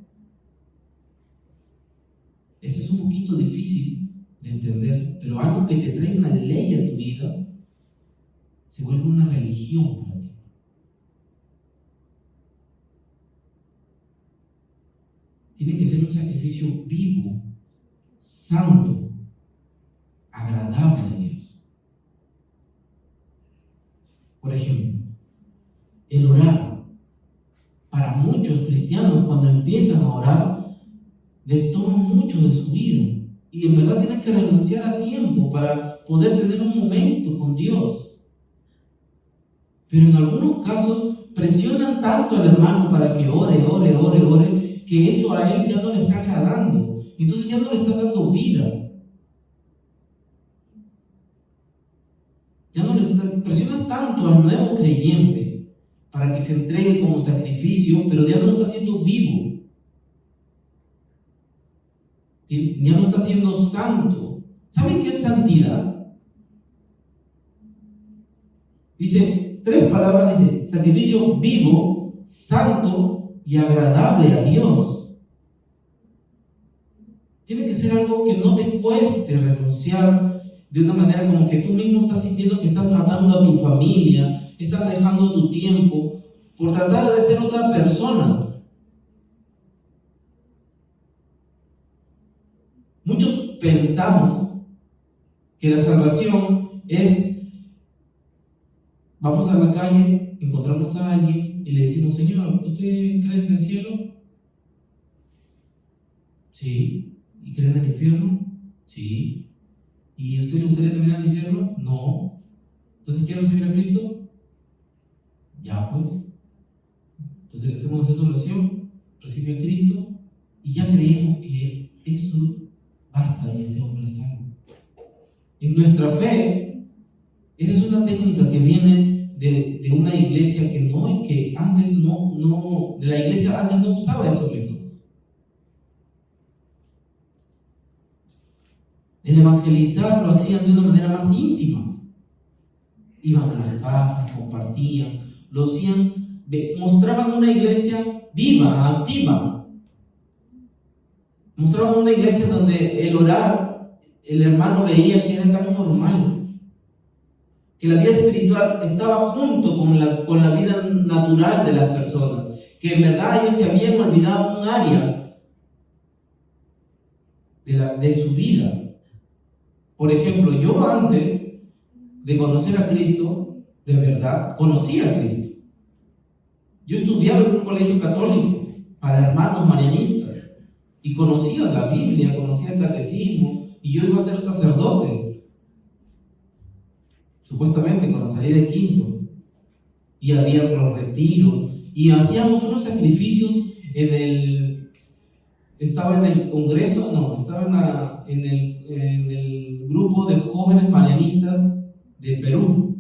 Speaker 3: eso es un poquito difícil de entender, pero algo que te trae una ley a tu vida se vuelve una religión para ti. Tiene que ser un sacrificio vivo, santo, agradable a Dios. Por ejemplo, el orar. Para muchos cristianos, cuando empiezan a orar, les toma mucho de su vida. Y en verdad tienes que renunciar a tiempo para poder tener un momento con Dios. Pero en algunos casos presionan tanto al hermano para que ore, que eso a él ya no le está agradando. Entonces ya no le está dando vida. Ya no le presionas tanto al nuevo creyente para que se entregue como sacrificio, pero ya no lo está haciendo vivo. Ya no está siendo santo. ¿Saben qué es santidad? Dice 3 palabras, dice sacrificio vivo, santo y agradable a Dios. Tiene que ser algo que no te cueste renunciar de una manera como que tú mismo estás sintiendo que estás matando a tu familia, estás dejando tu tiempo por tratar de ser otra persona. Muchos pensamos que la salvación es, vamos a la calle, encontramos a alguien y le decimos, Señor, ¿usted cree en el cielo? Sí. ¿Y cree en el infierno? Sí. ¿Y a usted le gustaría terminar el infierno? No. ¿Entonces quiere recibir a Cristo? Ya pues. Entonces le hacemos esa oración, recibe a Cristo y ya creemos que eso basta y ese hombre es salvo. En nuestra fe, esa es una técnica que viene de una iglesia que antes la iglesia antes no usaba esos métodos. El evangelizar lo hacían de una manera más íntima. Iban a las casas, compartían, lo hacían, mostraban una iglesia viva, activa. Mostraban una iglesia donde el orar, el hermano veía que era tan normal, que la vida espiritual estaba junto con la vida natural de las personas, que en verdad ellos se habían olvidado un área de su vida. Por ejemplo, yo antes de conocer a Cristo, de verdad, conocía a Cristo. Yo estudiaba en un colegio católico para hermanos marianistas y conocía la Biblia, conocía el catecismo, y yo iba a ser sacerdote, supuestamente cuando salí de quinto, y había los retiros, y hacíamos unos sacrificios estaba en el congreso, no, estaba en el grupo de jóvenes marianistas de Perú.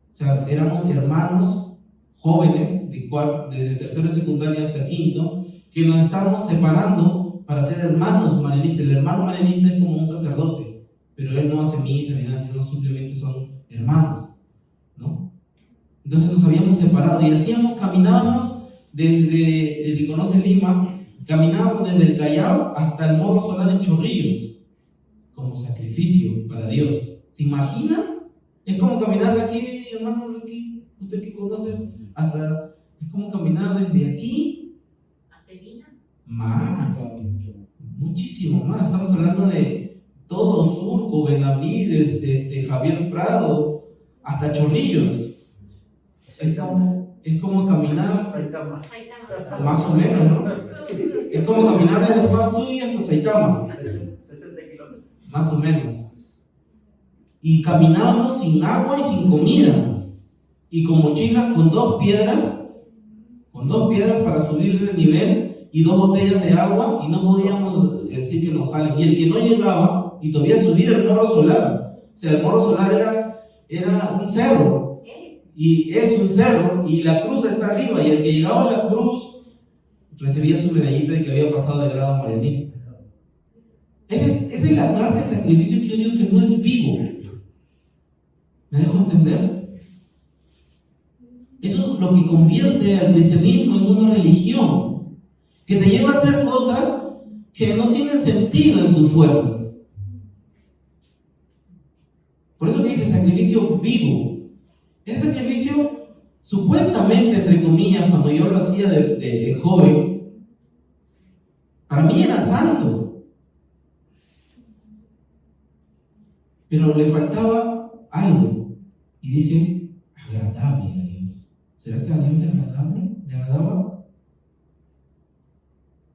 Speaker 3: O sea, éramos hermanos jóvenes desde tercero de secundaria hasta quinto, que nos estábamos separando para ser hermanos marianistas. El hermano marianista es como un sacerdote, pero él no hace misa ni nada, sino simplemente son hermanos, ¿no? Entonces nos habíamos separado y caminábamos desde el que conoce Lima, caminábamos desde el Callao hasta el Morro Solar en Chorrillos, como sacrificio para Dios. ¿Se imaginan? Es como caminar de aquí, hermano Ricky, usted que conoce, es como caminar desde aquí
Speaker 4: ¿Hasta Lima?
Speaker 3: más, muchísimo más. Estamos hablando de todo Surco, Benavides, Javier Prado, hasta Chorrillos. Es como caminar, más o menos, ¿no? Es como caminar desde Huachuy hasta Saitama,
Speaker 1: 60 kilómetros.
Speaker 3: más o menos. Y caminábamos sin agua y sin comida, y con mochilas con dos piedras para subir de nivel y 2 botellas de agua, y no podíamos decir que nos jalen. Y el que no llegaba, y todavía subir el Morro Solar, o sea, el Morro Solar era un cerro, y es un cerro, y la cruz está arriba, y el que llegaba a la cruz recibía su medallita de que había pasado de grado marianista. Esa es la clase de sacrificio que yo digo que no es vivo. ¿Me dejo entender? Eso es lo que convierte al cristianismo en una religión, que te lleva a hacer cosas que no tienen sentido en tus fuerzas. Por eso que dice sacrificio vivo. Ese sacrificio, supuestamente, entre comillas, cuando yo lo hacía de joven, para mí era santo, pero le faltaba algo, y dice agradable a Dios. ¿Será que a Dios le agradaba?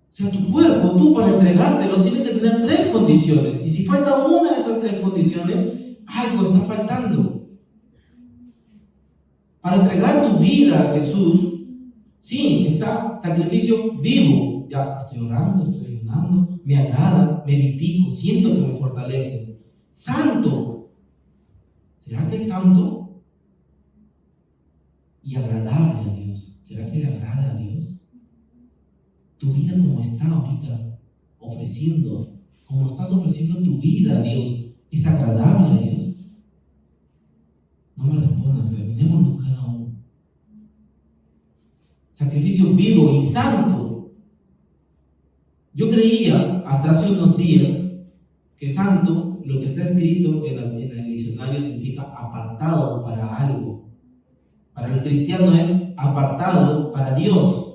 Speaker 3: O sea, tu cuerpo, tú para entregártelo tienes que tener 3 condiciones, y si falta una de esas 3 condiciones, algo está faltando. Para entregar tu vida a Jesús, sí, está sacrificio vivo. Ya estoy orando, estoy ayunando, me agrada, me edifico, siento que me fortalece. Santo. ¿Será que es santo? Y agradable a Dios. ¿Será que le agrada a Dios? Tu vida como está ahorita ofreciendo, como estás ofreciendo tu vida a Dios, ¿es agradable a Dios? No me respondas, examinémonos cada uno. Sacrificio vivo y santo. Yo creía hasta hace unos días que santo, lo que está escrito en el diccionario, significa apartado para algo. Para el cristiano es apartado para Dios.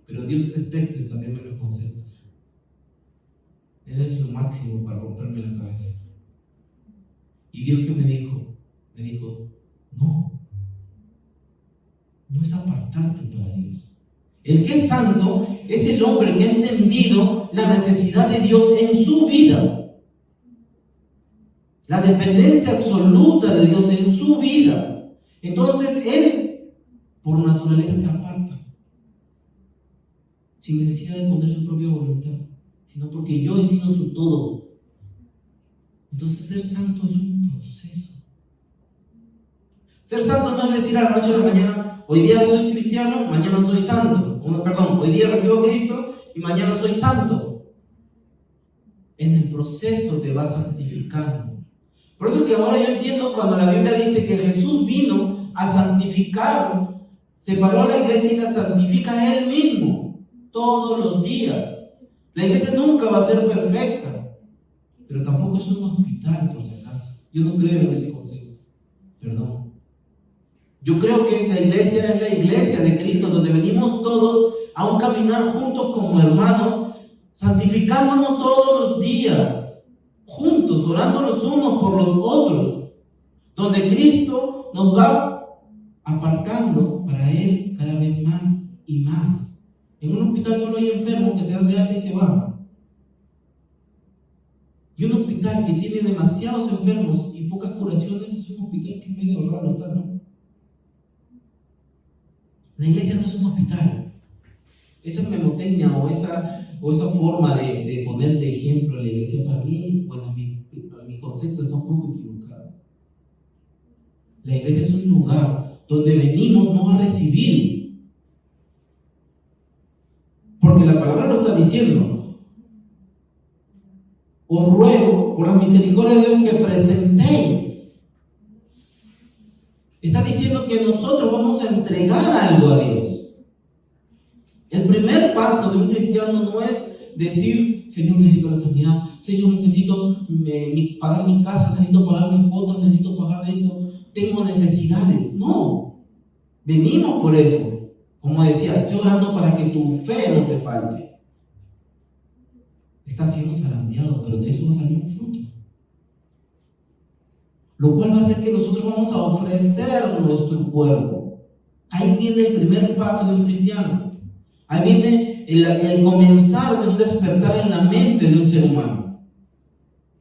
Speaker 3: Pero Dios es experto en cambiarme los conceptos. Él es lo máximo para romperme la cabeza. ¿Y Dios qué me dijo? Me dijo, no es apartarte para Dios. El que es santo es el hombre que ha entendido la necesidad de Dios en su vida, la dependencia absoluta de Dios en su vida. Entonces él por naturaleza se aparta, sin necesidad de poner su propia voluntad, sino porque yo he sido su todo. Entonces ser santo es un proceso. Ser santo no es decir a la noche a la mañana, hoy día soy cristiano, mañana soy santo. Hoy día recibo a Cristo y mañana soy santo. En el proceso te vas santificando. Por eso es que ahora yo entiendo cuando la Biblia dice que Jesús vino a santificar, separó a la iglesia y la santifica a Él mismo todos los días. La iglesia nunca va a ser perfecta, pero tampoco es un hospital, por si acaso. Yo no creo en ese concepto. Perdón. Yo creo que esta iglesia es la iglesia de Cristo, donde venimos todos a un caminar juntos como hermanos, santificándonos todos los días, juntos, orando los unos por los otros, donde Cristo nos va apartando para Él cada vez más y más. En un hospital solo hay enfermos que se dan de alta y se van. Y un hospital que tiene demasiados enfermos y pocas curaciones es un hospital que es medio raro está, ¿no? La iglesia no es un hospital. Esa memotecnia o esa forma de poner de ejemplo a la iglesia, para mí, bueno, mi concepto está un poco equivocado. La iglesia es un lugar donde venimos no a recibir. Porque la palabra lo está diciendo. Os ruego por la misericordia de Dios que presentéis. Está diciendo que nosotros vamos a entregar algo a Dios. El primer paso de un cristiano no es decir, Señor, necesito la sanidad, Señor, necesito pagar mi casa, necesito pagar mis cuotas, necesito pagar esto, tengo necesidades. No, venimos por eso. Como decía, estoy orando para que tu fe no te falte. Está siendo zarandeado, pero de eso va a salir un fruto. Lo cual va a hacer que nosotros vamos a ofrecer nuestro cuerpo. Ahí viene el primer paso de un cristiano. Ahí viene el comenzar de un despertar en la mente de un ser humano.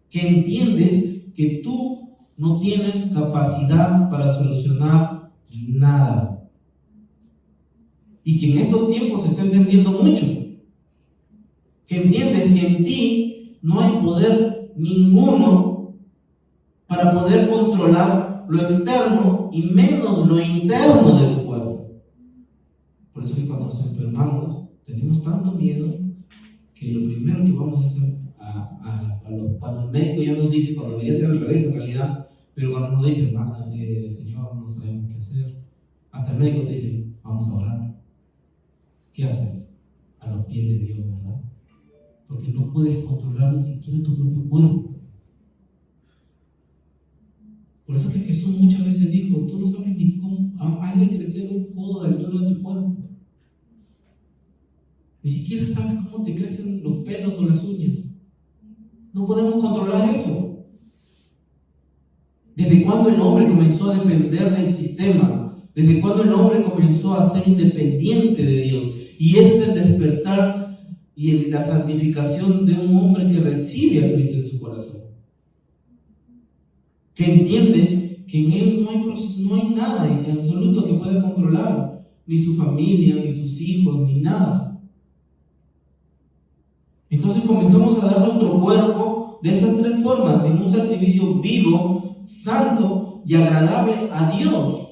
Speaker 3: Que entiendes que tú no tienes capacidad para solucionar nada. Y que en estos tiempos se está entendiendo mucho. Que entiendes que en ti no hay poder ninguno para poder controlar lo externo y menos lo interno de tu cuerpo. Por eso que cuando nos enfermamos tenemos tanto miedo que lo primero que vamos a hacer cuando el médico ya nos dice, cuando debería ser al revés en realidad, pero cuando nos dice, Señor, no sabemos qué hacer, hasta el médico te dice, vamos a orar. ¿Qué haces? A los pies de Dios, ¿verdad? Porque no puedes controlar ni siquiera tu propio cuerpo. Por eso que Jesús muchas veces dijo, tú no sabes ni cómo, hazle crecer un codo de altura de tu cuerpo. Ni siquiera sabes cómo te crecen los pelos o las uñas. No podemos controlar eso. ¿Desde cuándo el hombre comenzó a depender del sistema? ¿Desde cuándo el hombre comenzó a ser independiente de Dios? Y ese es el despertar y la santificación de un hombre que recibe a Cristo en su corazón. Que entiende que en él no hay nada en absoluto que pueda controlar, ni su familia, ni sus hijos, ni nada. Entonces comenzamos a dar nuestro cuerpo de esas tres formas, en un sacrificio vivo, santo y agradable a Dios.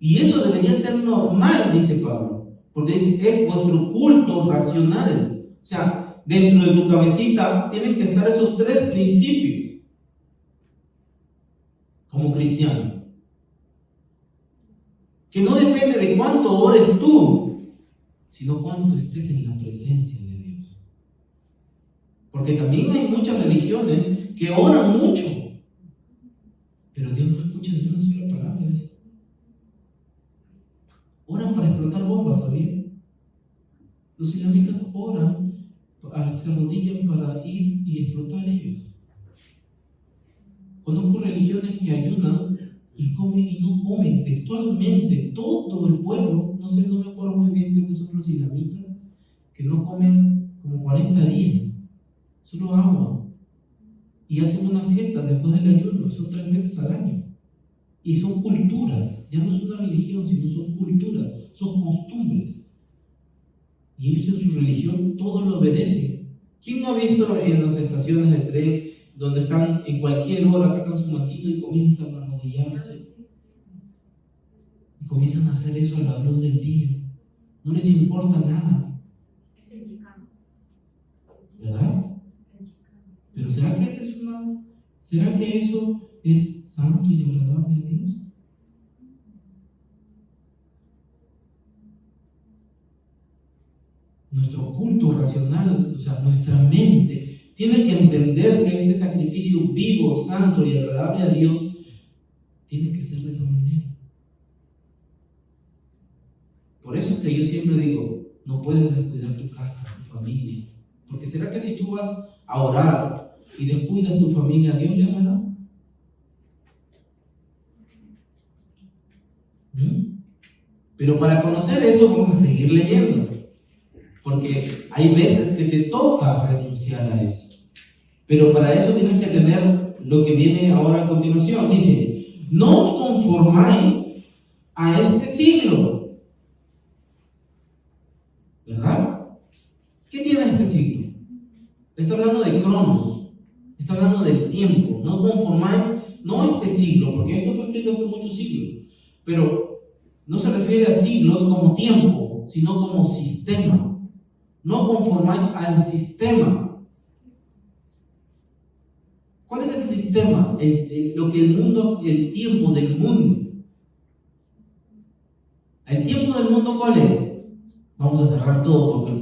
Speaker 3: Y eso debería ser normal, dice Pablo, porque dice, es vuestro culto racional. O sea, dentro de tu cabecita tienen que estar esos tres principios como cristiano. Que no depende de cuánto ores tú, sino cuánto estés en la presencia de Dios. Porque también hay muchas religiones que oran mucho, pero Dios no escucha ni una sola palabra de eso. Oran para explotar bombas, ¿sabían? Los islamitas oran, se arrodillan para ir y explotar ellos. Conozco religiones que ayunan y comen y no comen textualmente todo el pueblo, no me acuerdo muy bien, creo que son los islamitas, que no comen como 40 días, solo agua, y hacen una fiesta después del ayuno, son 3 veces al año, y son culturas, ya no es una religión, sino son culturas, son costumbres, y ellos en su religión todo lo obedecen. ¿Quién no ha visto en las estaciones de tren donde están en cualquier hora, sacan su mantito y comienzan a arrodillarse? Y comienzan a hacer eso a la luz del día. No les importa nada. ¿Verdad? Pero ¿será que eso es santo y agradable a Dios? nuestro culto racional, o sea, nuestra mente, tiene que entender que este sacrificio vivo, santo y agradable a Dios tiene que ser de esa manera. Por eso es que yo siempre digo, no puedes descuidar tu casa, tu familia. Porque ¿será que si tú vas a orar y descuidas tu familia, Dios le agrada? Pero para conocer eso vamos a seguir leyendo. Porque hay veces que te toca renunciar a eso. Pero para eso tienes que tener lo que viene ahora a continuación. Dice, no os conformáis a este siglo. ¿Verdad? ¿Qué tiene este siglo? Está hablando de cronos. Está hablando del tiempo. No conformáis, no este siglo, porque esto fue escrito hace muchos siglos. Pero no se refiere a siglos como tiempo, sino como sistema. No conformáis al sistema. ¿Cuál es el sistema? Lo que el mundo, el tiempo del mundo. ¿El tiempo del mundo cuál es? Vamos a cerrar todo porque el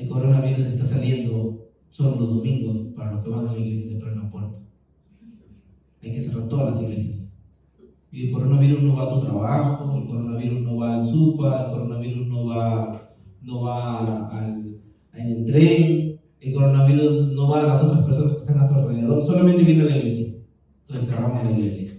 Speaker 3: coronavirus está saliendo solo los domingos para los que van a la iglesia y se ponen la puerta. Hay que cerrar todas las iglesias. Y el coronavirus no va a tu trabajo, el coronavirus no va al súper, el coronavirus no va en el tren, el coronavirus no va a las otras personas que están a tu alrededor, solamente viene a la iglesia. Entonces cerramos la iglesia.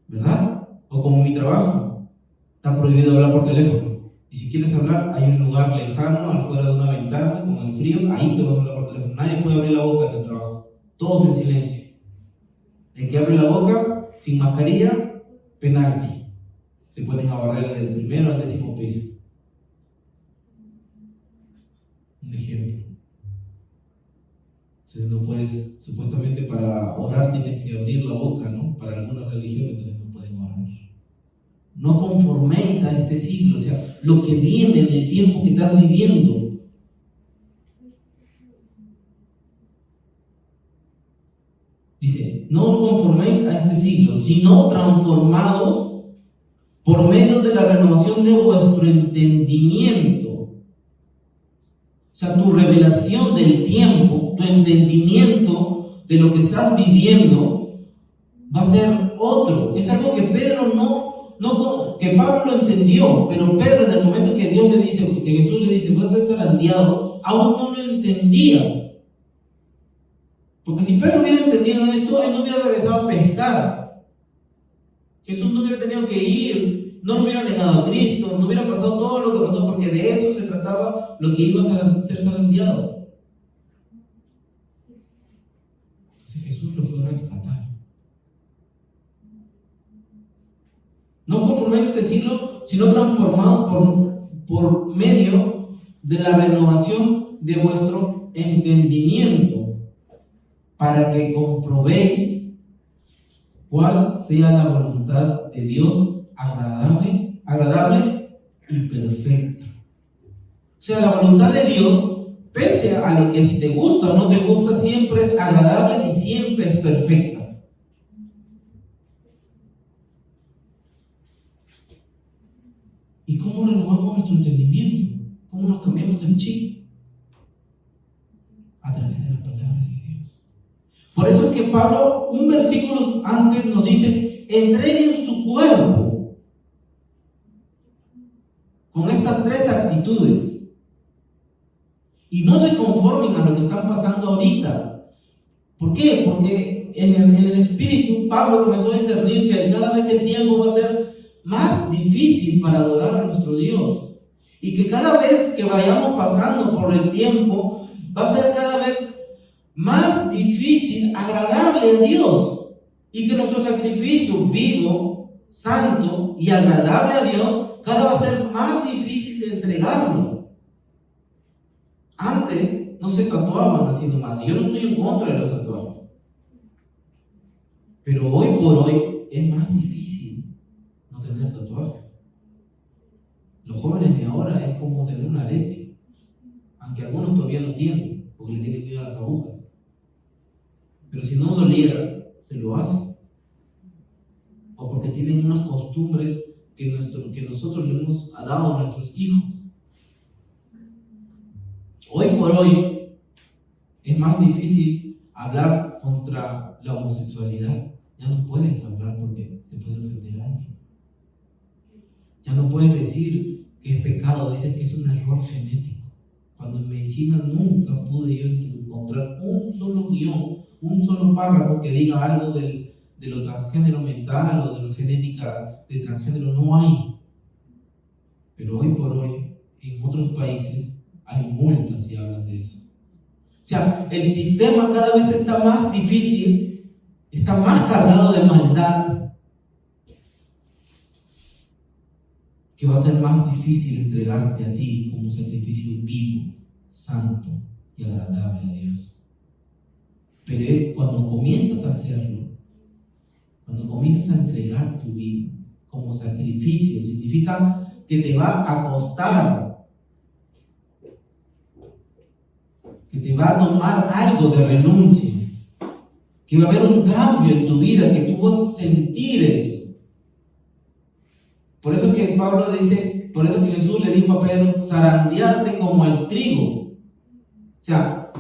Speaker 3: ¿Verdad? O como mi trabajo, está prohibido hablar por teléfono. Y si quieres hablar, hay un lugar lejano, afuera de una ventana, con el frío, ahí te vas a hablar por teléfono. Nadie puede abrir la boca en el trabajo. Todos en silencio. El que abre la boca sin mascarilla, penalti. Te pueden abarrar del primero al 10º piso. Un ejemplo. Entonces no puedes, supuestamente para orar tienes que abrir la boca, ¿no? Para algunas religiones entonces no pueden orar. No conforméis a este siglo, o sea, lo que viene en el tiempo que estás viviendo. Dice, no os conforméis a este siglo, sino transformados por medio de la renovación de vuestro entendimiento. O sea, tu revelación del tiempo, tu entendimiento de lo que estás viviendo va a ser otro. Es algo que que Pablo lo entendió, pero Pedro en el momento que Dios le dice, que Jesús le dice, vas a ser zarandeado, aún no lo entendía. Porque si Pedro hubiera entendido esto, él no hubiera regresado a pescar. Jesús no hubiera tenido que ir, no lo hubiera negado a Cristo, no hubiera pasado todo lo que pasó, porque de eso se trataba lo que iba a ser zarandeado. Entonces Jesús lo fue a rescatar. No conforméis a este siglo, sino transformados por medio de la renovación de vuestro entendimiento, para que comprobéis cuál sea la voluntad de Dios agradable y perfecta. O sea, la voluntad de Dios, pese a lo que si te gusta o no te gusta, siempre es agradable y siempre es perfecta. ¿Y cómo renovamos nuestro entendimiento? ¿Cómo nos cambiamos el chip? A través de la palabra de Dios. Por eso es que Pablo, un versículo antes nos dice, entreguen su cuerpo con estas 3 actitudes. Y no se conformen a lo que están pasando ahorita. ¿Por qué? Porque en el Espíritu, Pablo comenzó a discernir que cada vez el tiempo va a ser más difícil para adorar a nuestro Dios, y que cada vez que vayamos pasando por el tiempo va a ser cada vez más difícil agradarle a Dios, y que nuestro sacrificio vivo, santo y agradable a Dios cada vez va a ser más difícil entregarlo. Antes no se tatuaban haciendo más, y yo no estoy en contra de los tatuajes, pero hoy por hoy es más difícil tener tatuajes. Los jóvenes de ahora es como tener un arete, aunque algunos todavía lo tienen porque le tienen miedo a las agujas, pero si no doliera se lo hacen, o porque tienen unas costumbres que que nosotros le hemos dado a nuestros hijos. Hoy por hoy es más difícil hablar contra la homosexualidad. Ya no puedes hablar porque se puede ofender a alguien. Ya no puedes decir que es pecado, dices que es un error genético. Cuando en medicina nunca pude yo encontrar un solo guión, un solo párrafo que diga algo de lo transgénero mental o de lo genética de transgénero, no hay. Pero hoy por hoy, en otros países, hay multas si hablan de eso. O sea, el sistema cada vez está más difícil, está más cargado de maldad, que va a ser más difícil entregarte a ti como un sacrificio vivo, santo y agradable a Dios. Pero cuando comienzas a hacerlo, cuando comienzas a entregar tu vida como sacrificio, significa que te va a costar, que te va a tomar algo de renuncia, que va a haber un cambio en tu vida, que tú vas a sentir eso. Por eso que Pablo dice, por eso que Jesús le dijo a Pedro, zarandearte como el trigo. O sea,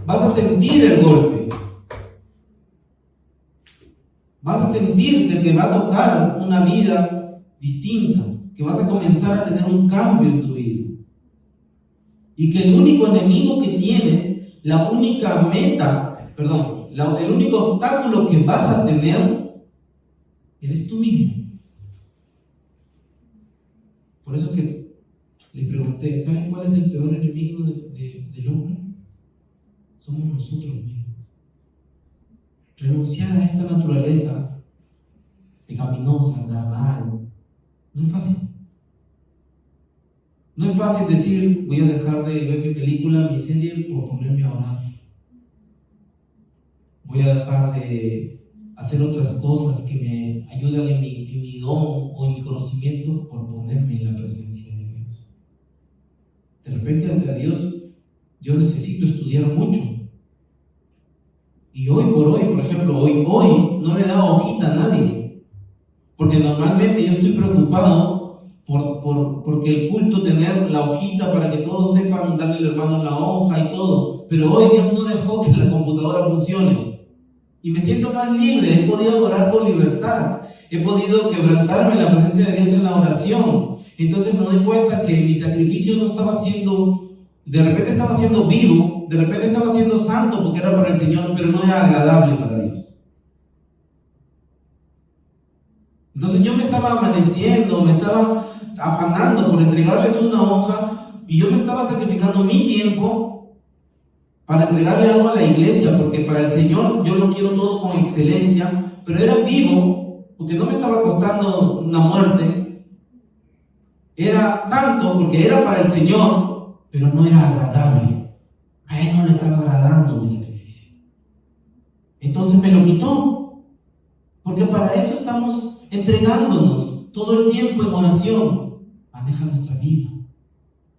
Speaker 3: vas a sentir el golpe. Vas a sentir que te va a tocar una vida distinta, que vas a comenzar a tener un cambio en tu vida. Y que el único enemigo que tienes, la única meta, el único obstáculo que vas a tener, eres tú mismo. Por eso que les pregunté, ¿saben cuál es el peor enemigo del hombre? Somos nosotros mismos. Renunciar a esta naturaleza pecaminosa, carnal, no es fácil. No es fácil decir, voy a dejar de ver mi película, mi serie, por ponerme a orar. Voy a dejar de hacer otras cosas que me ayuden en mi don o en mi conocimiento por ponerme en la presencia de Dios. De repente ante a Dios, yo necesito estudiar mucho. Y hoy por hoy, por ejemplo, hoy no le da hojita a nadie. Porque normalmente yo estoy preocupado porque el culto tener la hojita para que todos sepan darle al hermano la hoja y todo. Pero hoy Dios no dejó que la computadora funcione. Y me siento más libre, he podido adorar con libertad, he podido quebrantarme en la presencia de Dios en la oración. Entonces me doy cuenta que mi sacrificio no estaba siendo, de repente estaba siendo vivo, de repente estaba siendo santo porque era para el Señor, pero no era agradable para Dios. Entonces yo me estaba amaneciendo, me estaba afanando por entregarles una hoja y yo me estaba sacrificando mi tiempo para entregarle algo a la iglesia, porque para el Señor yo lo quiero todo con excelencia, pero era vivo, porque no me estaba costando una muerte, era santo, porque era para el Señor, pero no era agradable, a Él no le estaba agradando mi sacrificio. Entonces me lo quitó, porque para eso estamos entregándonos todo el tiempo en oración. Maneja nuestra vida,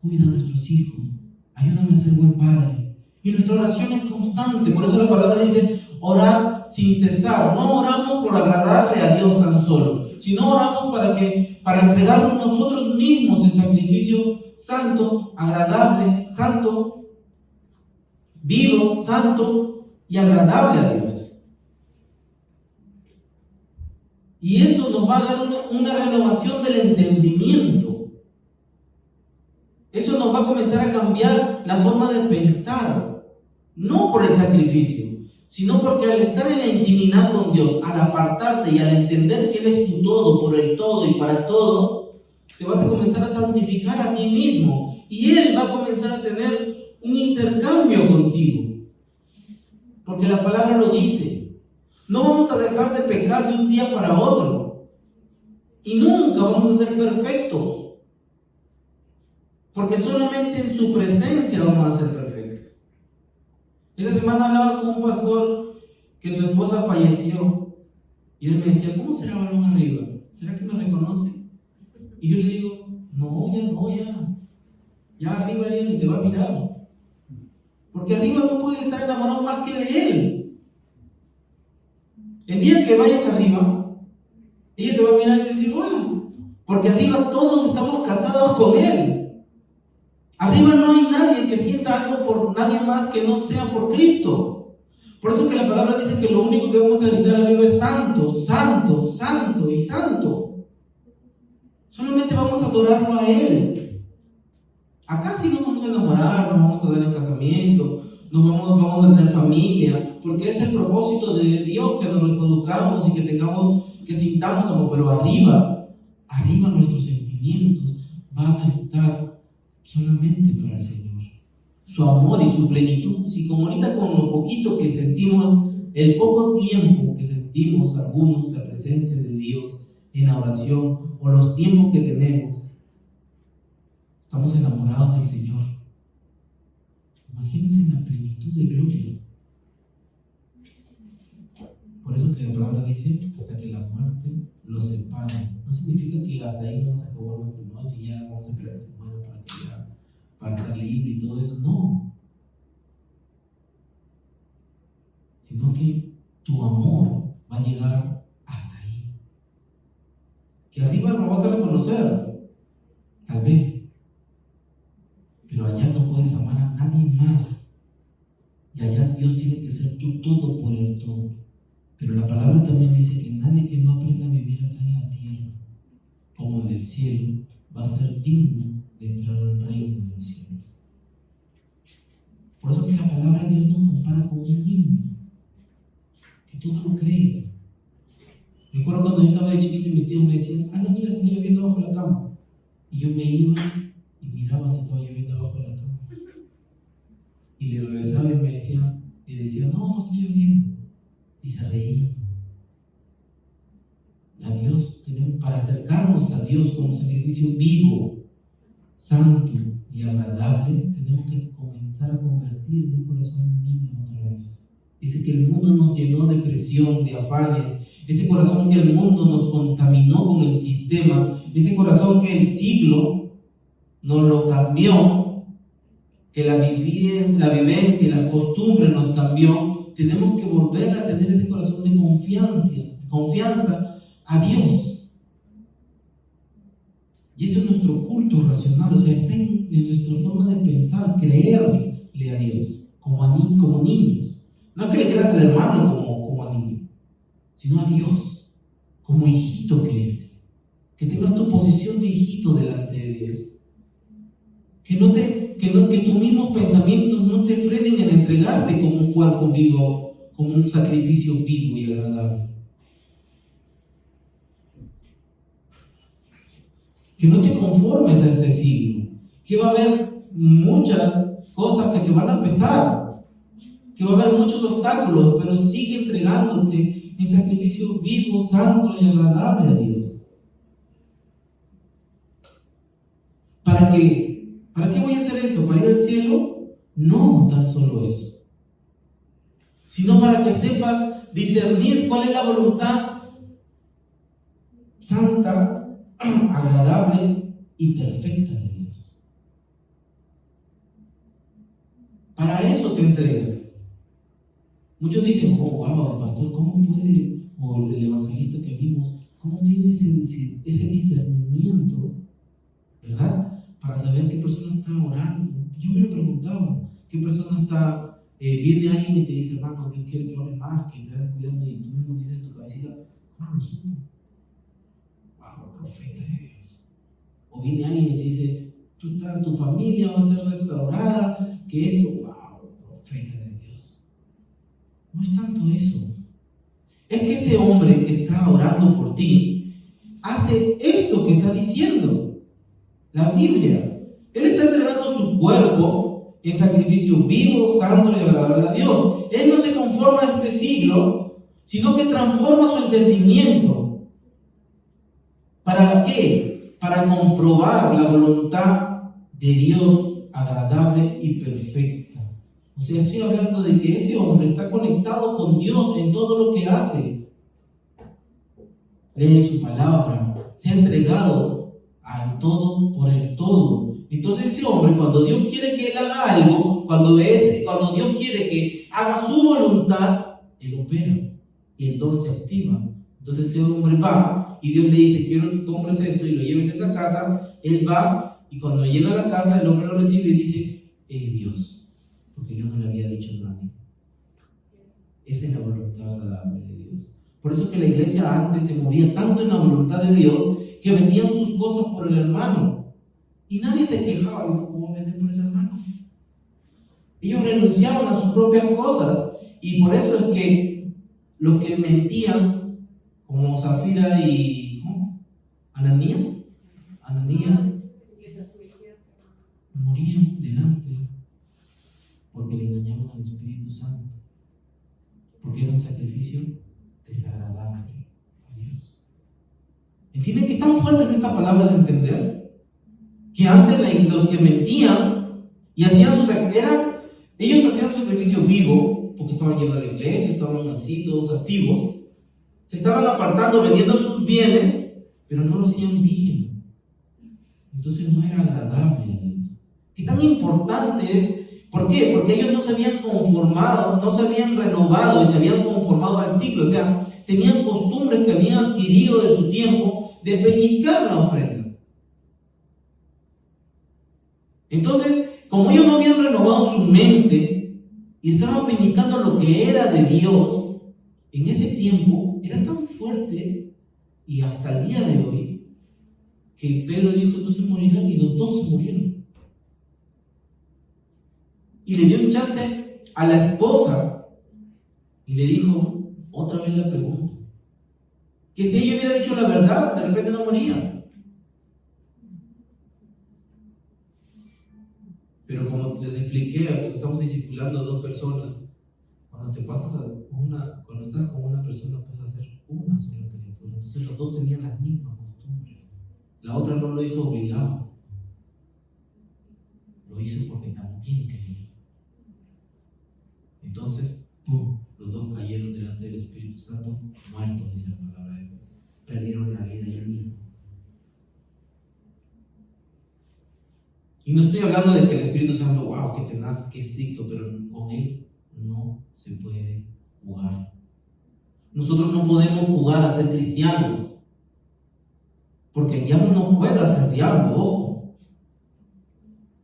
Speaker 3: cuida a nuestros hijos, ayúdame a ser buen padre. Y nuestra oración es constante, por eso la palabra dice orar sin cesar. No oramos por agradarle a Dios tan solo, sino oramos para entregarnos nosotros mismos en sacrificio santo, agradable, santo, vivo, santo y agradable a Dios. Y eso nos va a dar una renovación del entendimiento. Eso nos va a comenzar a cambiar la forma de pensar. No por el sacrificio, sino porque al estar en la intimidad con Dios, al apartarte y al entender que Él es tu todo, por el todo y para todo, te vas a comenzar a santificar a ti mismo y Él va a comenzar a tener un intercambio contigo. Porque la palabra lo dice. No vamos a dejar de pecar de un día para otro y nunca vamos a ser perfectos, porque solamente en su presencia vamos a ser perfectos. Esta semana hablaba con un pastor que su esposa falleció y él me decía, ¿cómo será varón arriba? ¿Será que me reconoce? Y yo le digo, ya arriba ella ni te va a mirar, porque arriba no puede estar enamorado más que de él. El día que vayas arriba, ella te va a mirar y decir, hola, Porque arriba todos estamos casados con Él. Arriba no hay nadie que sienta algo por nadie más que no sea por Cristo. Por eso que la palabra dice que lo único que vamos a gritar arriba es santo, santo, santo y santo. Solamente vamos a adorarlo a Él. Acá sí nos vamos a enamorar, nos vamos a dar en casamiento, vamos a tener familia, porque es el propósito de Dios que nos reproduzcamos y que sintamos amor. Pero arriba nuestros sentimientos van a estar solamente para el Señor. Su amor y su plenitud. Si como ahorita con lo poquito que sentimos, el poco tiempo que sentimos algunos la presencia de Dios en la oración, o los tiempos que tenemos, estamos enamorados del Señor. Imagínense la plenitud de gloria. Por eso que la palabra dice, hasta que la muerte los separe. No significa que hasta ahí no se acabó el matrimonio y ya vamos a esperar que se muera para estar libre y todo eso. No. Sino que tu amor va a llegar hasta ahí. Que arriba lo vas a reconocer, tal vez. Pero allá no puedes amar a nadie más. Y allá Dios tiene que ser tu todo por el todo. Pero la palabra también dice que nadie que no aprenda a vivir acá en la tierra, como en el cielo, va a ser digno de entrar al reino de los cielos. Por eso que la palabra de Dios nos compara con un niño, que todo lo cree. Me acuerdo cuando yo estaba de chiquito y mis tíos me decían, no, mira, se está lloviendo bajo la cama. Y yo me iba y miraba si estaba lloviendo bajo la cama. Y le regresaba y me decía, no está lloviendo. Y se reía. A Dios, para acercarnos a Dios como sacrificio vivo, santo y agradable, tenemos que comenzar a convertir ese corazón en niño otra vez. Dice que el mundo nos llenó de presión, de afanes, ese corazón que el mundo nos contaminó con el sistema, ese corazón que el siglo nos lo cambió, que la vivencia y las costumbres nos cambió. Tenemos que volver a tener ese corazón de confianza a Dios. Y eso es nuestro culto racional, o sea, está en nuestra forma de pensar, creerle a Dios como niños. No que le creas al hermano como a niño, sino a Dios como hijito que eres. Que tengas tu posición de hijito delante de Dios. Que tus mismos pensamientos no te frenen en entregarte como un cuerpo vivo, como un sacrificio vivo y agradable. Que no te conformes a este siglo, que va a haber muchas cosas que te van a pesar, que va a haber muchos obstáculos, pero sigue entregándote en sacrificio vivo, santo y agradable a Dios. ¿Para qué voy a hacer eso? ¿Para ir al cielo? No tan solo eso, sino para que sepas discernir cuál es la voluntad santa, agradable y perfecta de Dios. Para eso te entregas. Muchos dicen, wow, el pastor, ¿cómo puede? O el evangelista que vimos, ¿cómo tiene ese discernimiento, verdad? Para saber qué persona está orando. Yo me lo preguntaba, ¿qué persona está? Viene alguien y te dice, hermano, Dios quiere que ore más, que me hagas cuidando, y tú mismo dices en tu cabecita, ¿cómo lo supo? Wow, profeta de Dios. O viene alguien y te dice, tu familia va a ser restaurada, que esto, wow, profeta de Dios. No es tanto eso. Es que ese hombre que está orando por ti hace esto que está diciendo la Biblia. Él está entregando su cuerpo en sacrificio vivo, santo y agradable a Dios. Él no se conforma a este siglo, sino que transforma su entendimiento. ¿Para qué? Para comprobar la voluntad de Dios agradable y perfecta. O sea, estoy hablando de que ese hombre está conectado con Dios en todo lo que hace. Lee su palabra, se ha entregado al todo por el todo. Entonces ese hombre, cuando Dios quiere que él haga algo, cuando Dios quiere que haga su voluntad, él opera y el don se activa. Entonces ese hombre va y Dios le dice, quiero que compres esto y lo lleves a esa casa, él va y cuando llega a la casa el hombre lo recibe y dice, es Dios, porque yo no le había dicho a nadie. Esa es la voluntad agradable de Dios. Por eso que la iglesia antes se movía tanto en la voluntad de Dios que vendían sus cosas por el hermano y nadie se quejaba, ¿cómo venden por ese hermano? Ellos renunciaban a sus propias cosas y por eso es que los que mentían, como Zafira y Ananías, morían delante porque le engañaban al Espíritu Santo, porque era un sacrificio desagradable a Dios. ¿Entienden qué tan fuerte es esta palabra de entender? Que antes los que mentían y hacían ellos hacían su sacrificio vivo, porque estaban yendo a la iglesia, estaban así, todos activos, se estaban apartando, vendiendo sus bienes, pero no lo hacían bien. Entonces no era agradable a Dios. ¿Qué tan importante es? ¿Por qué? Porque ellos no se habían conformado, no se habían renovado y se habían conformado al siglo. O sea, tenían costumbres que habían adquirido de su tiempo de pellizcar la ofrenda. Entonces, como ellos no habían renovado su mente y estaban pellizcando lo que era de Dios, en ese tiempo era tan fuerte y hasta el día de hoy que Pedro dijo, no se morirán, y los dos se murieron. Y le dio un chance a la esposa y le dijo, otra vez la pregunta, que si ella hubiera dicho la verdad, de repente no moría. Pero como les expliqué, porque estamos discipulando a dos personas, cuando estás con una persona puedes hacer una sola criatura. Entonces los dos tenían las mismas costumbres. La otra no lo hizo obligado, lo hizo porque también quería. Entonces, ¡pum!, los dos cayeron delante del Espíritu Santo, muertos, dice la palabra de Dios. Perdieron la vida ahí mismo. Y no estoy hablando de que el Espíritu Santo, wow, que tenaz, que estricto, pero con él no se puede jugar. Nosotros no podemos jugar a ser cristianos, porque el diablo no juega a ser diablo, ojo.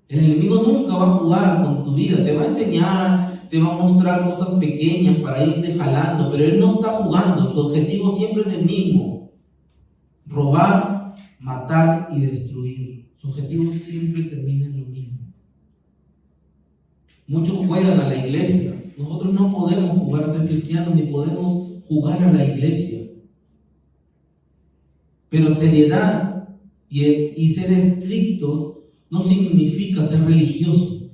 Speaker 3: El enemigo nunca va a jugar con tu vida, te va a enseñar, te va a mostrar cosas pequeñas para irte jalando, pero él no está jugando, su objetivo siempre es el mismo: robar, matar y destruir. Su objetivo siempre termina en lo mismo. Muchos juegan a la iglesia. Nosotros no podemos jugar a ser cristianos ni podemos jugar a la iglesia. Pero seriedad y ser estrictos no significa ser religioso.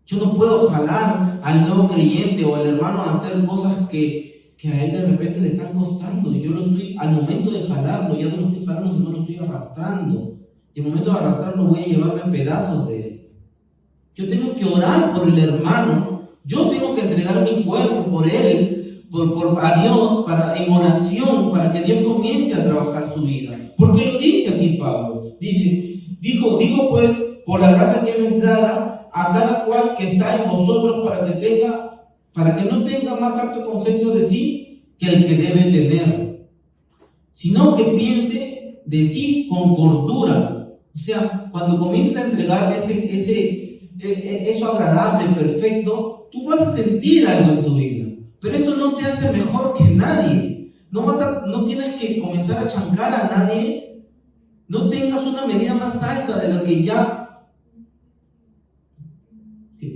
Speaker 3: Yo no puedo jalar al nuevo creyente o al hermano a hacer cosas que a él de repente le están costando. Y yo lo estoy, al momento de jalarlo, ya no lo estoy jalando, sino lo estoy arrastrando. Y al momento de arrastrarlo voy a llevarme a pedazos de él. Yo tengo que orar por el hermano. Yo tengo que entregar mi cuerpo por él, a Dios, en oración, para que Dios comience a trabajar su vida. Porque lo dice aquí Pablo. Digo pues, por la gracia que me es dada, a cada cual que está en vosotros, para que no tenga más alto concepto de sí que el que debe tener, sino que piense de sí con cordura. O sea, cuando comiences a entregar eso agradable, perfecto, tú vas a sentir algo en tu vida. Pero esto no te hace mejor que nadie. No tienes que comenzar a chancar a nadie. No tengas una medida más alta de lo que ya,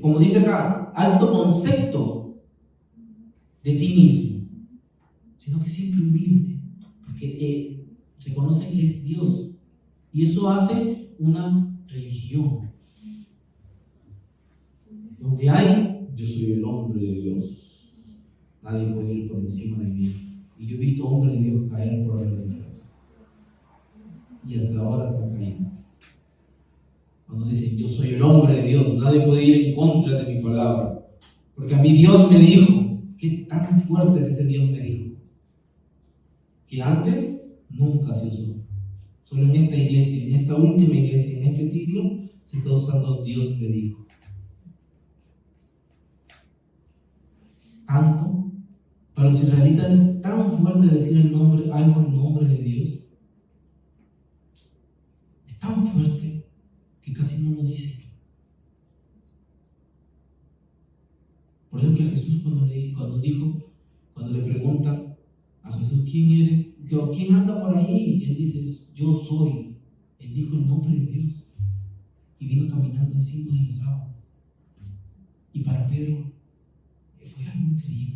Speaker 3: como dice acá, alto concepto de ti mismo, sino que siempre humilde, porque reconoce que es Dios, y eso hace una religión donde yo soy el hombre de Dios, nadie puede ir por encima de mí. Y yo he visto hombres de Dios caer por haber hecho eso, y hasta ahora están cayendo. Cuando dicen yo soy el hombre de Dios, nadie puede ir en contra de mi palabra, porque a mí Dios me dijo. ¿Qué tan fuerte es ese Dios me dijo? Que antes nunca se usó. Solo en esta iglesia, en esta última iglesia, en este siglo, se está usando Dios me dijo. Tanto Para los israelitas es tan fuerte decir algo en nombre de Dios. Es tan fuerte que casi no lo dicen. Por eso que a Jesús cuando le preguntan a Jesús, ¿quién eres? ¿Quién anda por ahí? Él dice, yo soy. Él dijo el nombre de Dios y vino caminando encima de las aguas. Y para Pedro fue algo increíble.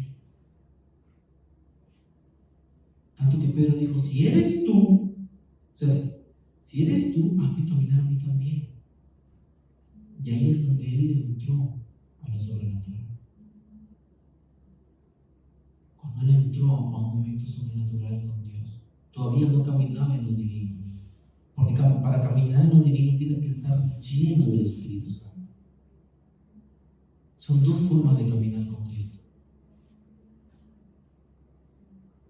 Speaker 3: Tanto que Pedro dijo, si eres tú, o sea, si eres tú, hazme caminar a mí también. Y ahí es donde él entró a lo sobrenatural. Cuando él entró a un momento sobrenatural con Dios, todavía no caminaba en lo divino. Porque para caminar en lo divino tienes que estar lleno del Espíritu Santo. Son dos formas de caminar con Cristo.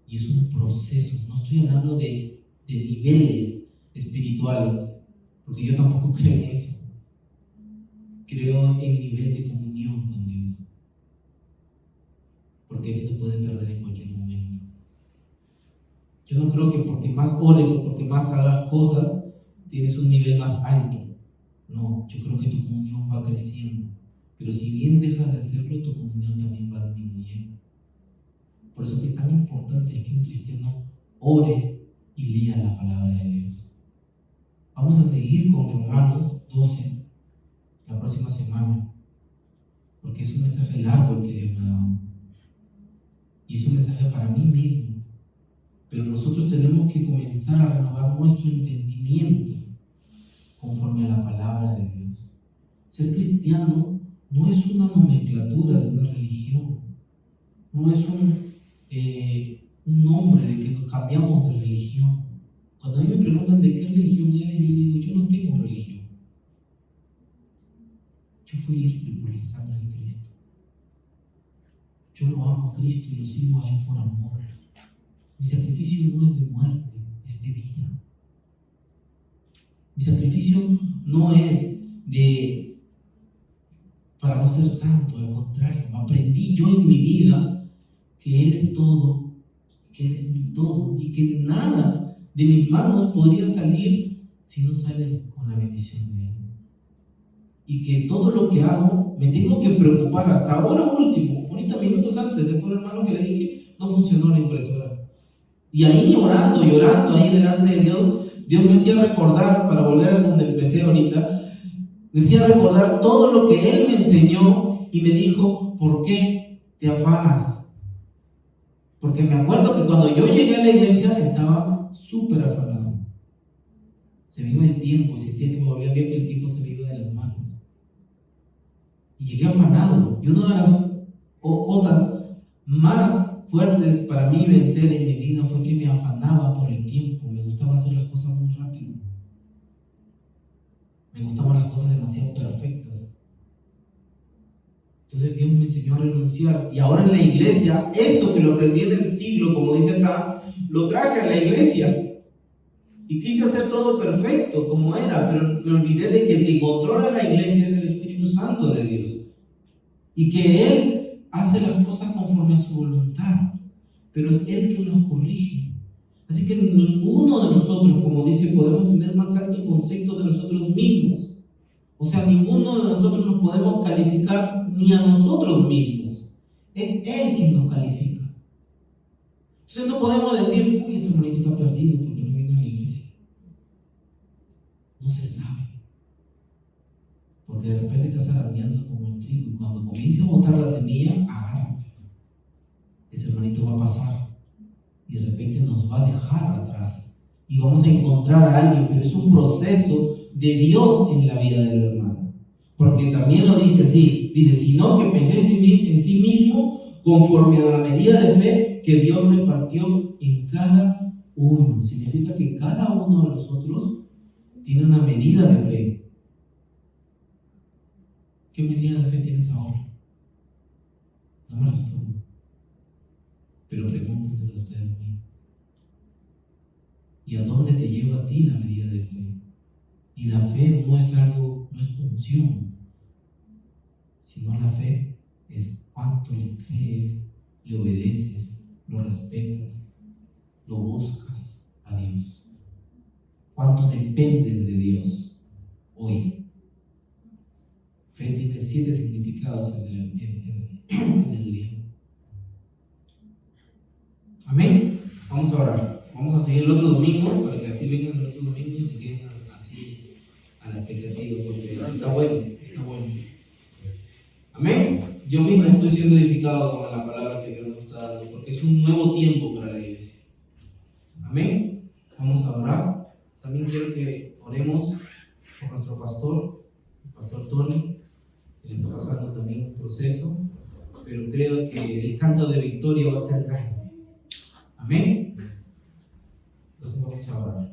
Speaker 3: Y es un proceso. No estoy hablando de niveles espirituales, porque yo tampoco creo en eso. Creo en nivel de comunión con Dios. Porque eso se puede perder en cualquier momento. Yo no creo que porque más ores o porque más hagas cosas, tienes un nivel más alto. No, yo creo que tu comunión va creciendo. Pero si bien dejas de hacerlo, tu comunión también va disminuyendo. Por eso que tan importante es que un cristiano ore y lea la palabra de Dios. Vamos a seguir con Romanos 12 la próxima semana, porque es un mensaje largo el que Dios me ha dado. Y es un mensaje para mí mismo. Pero nosotros tenemos que comenzar a renovar nuestro entendimiento conforme a la palabra de Dios. Ser cristiano no es una nomenclatura de una religión, no es un nombre de que nos cambiamos de religión. Cuando a mí me preguntan de qué religión eres, yo digo, yo no tengo religión. Yo fui libre por la sangre de Cristo. Yo lo amo a Cristo y lo sigo a Él por amor. Mi sacrificio no es de muerte, es de vida. Mi sacrificio no es para no ser santo, al contrario, aprendí yo en mi vida que Él es todo, que Él es mi todo y que nada de mis manos podría salir si no sale con la bendición de Él. Y que todo lo que hago me tengo que preocupar hasta ahora último, ahorita minutos antes, ¿se acuerdan, hermano, que le dije? No funcionó la impresora. Y ahí orando, llorando ahí delante de Dios, Dios me hacía recordar, para volver a donde empecé ahorita, me hacía recordar todo lo que Él me enseñó y me dijo, ¿por qué te afanas? Porque me acuerdo que cuando yo llegué a la iglesia estaba súper afanado. Se me iba el tiempo y sentía que me volvía viejo y el tiempo se me iba de las manos. Y llegué afanado. Y una de las cosas más fuertes para mí vencer en mi vida fue que me afanaba por el tiempo. Me gustaba hacer las cosas muy rápido. Me gustaban las cosas demasiado perfectas. Entonces Dios me enseñó a renunciar. Y ahora en la iglesia, eso que lo aprendí en el siglo, como dice acá, lo traje a la iglesia. Y quise hacer todo perfecto como era, pero me olvidé de que el que controla la iglesia es el Espíritu Santo de Dios. Y que Él hace las cosas conforme a su voluntad, pero es Él quien nos corrige. Así que ninguno de nosotros, como dice, podemos tener más alto concepto de nosotros mismos. O sea, ninguno de nosotros nos podemos calificar ni a nosotros mismos. Es Él quien nos califica. Entonces no podemos decir, uy, ese hermanito está perdido porque no viene a la iglesia. No se sabe. Porque de repente estás zarandeando como el trigo y cuando comience a botar la semilla, agárrate. Ese hermanito va a pasar y de repente nos va a dejar atrás y vamos a encontrar a alguien, pero es un proceso de Dios en la vida del hermano. Porque también lo dice así, dice, sino que pensé en sí mismo conforme a la medida de fe que Dios repartió en cada uno. Significa que cada uno de nosotros tiene una medida de fe. ¿Qué medida de fe tienes ahora? No me respondo. Pero pregúntenselo ustedes a mí. ¿Y a dónde te lleva a ti la medida de fe? Y la fe no es algo, no es función, sino la fe es cuánto le crees, le obedeces lo respetas, lo buscas a Dios. ¿Cuánto dependes de Dios hoy? Fe tiene 7 significados en el griego. Amén. Vamos a orar. Vamos a seguir el otro domingo para que así vengan el otro domingo y se queden así a la expectativa, porque está bueno, está bueno. Amén. Yo mismo estoy siendo edificado con la palabra que Dios nos está dando, porque es un nuevo tiempo para la iglesia. Amén. Vamos a orar. También quiero que oremos por nuestro pastor, el pastor Tony, que le está pasando también un proceso, pero creo que el canto de victoria va a ser grande. Amén. Entonces vamos a orar.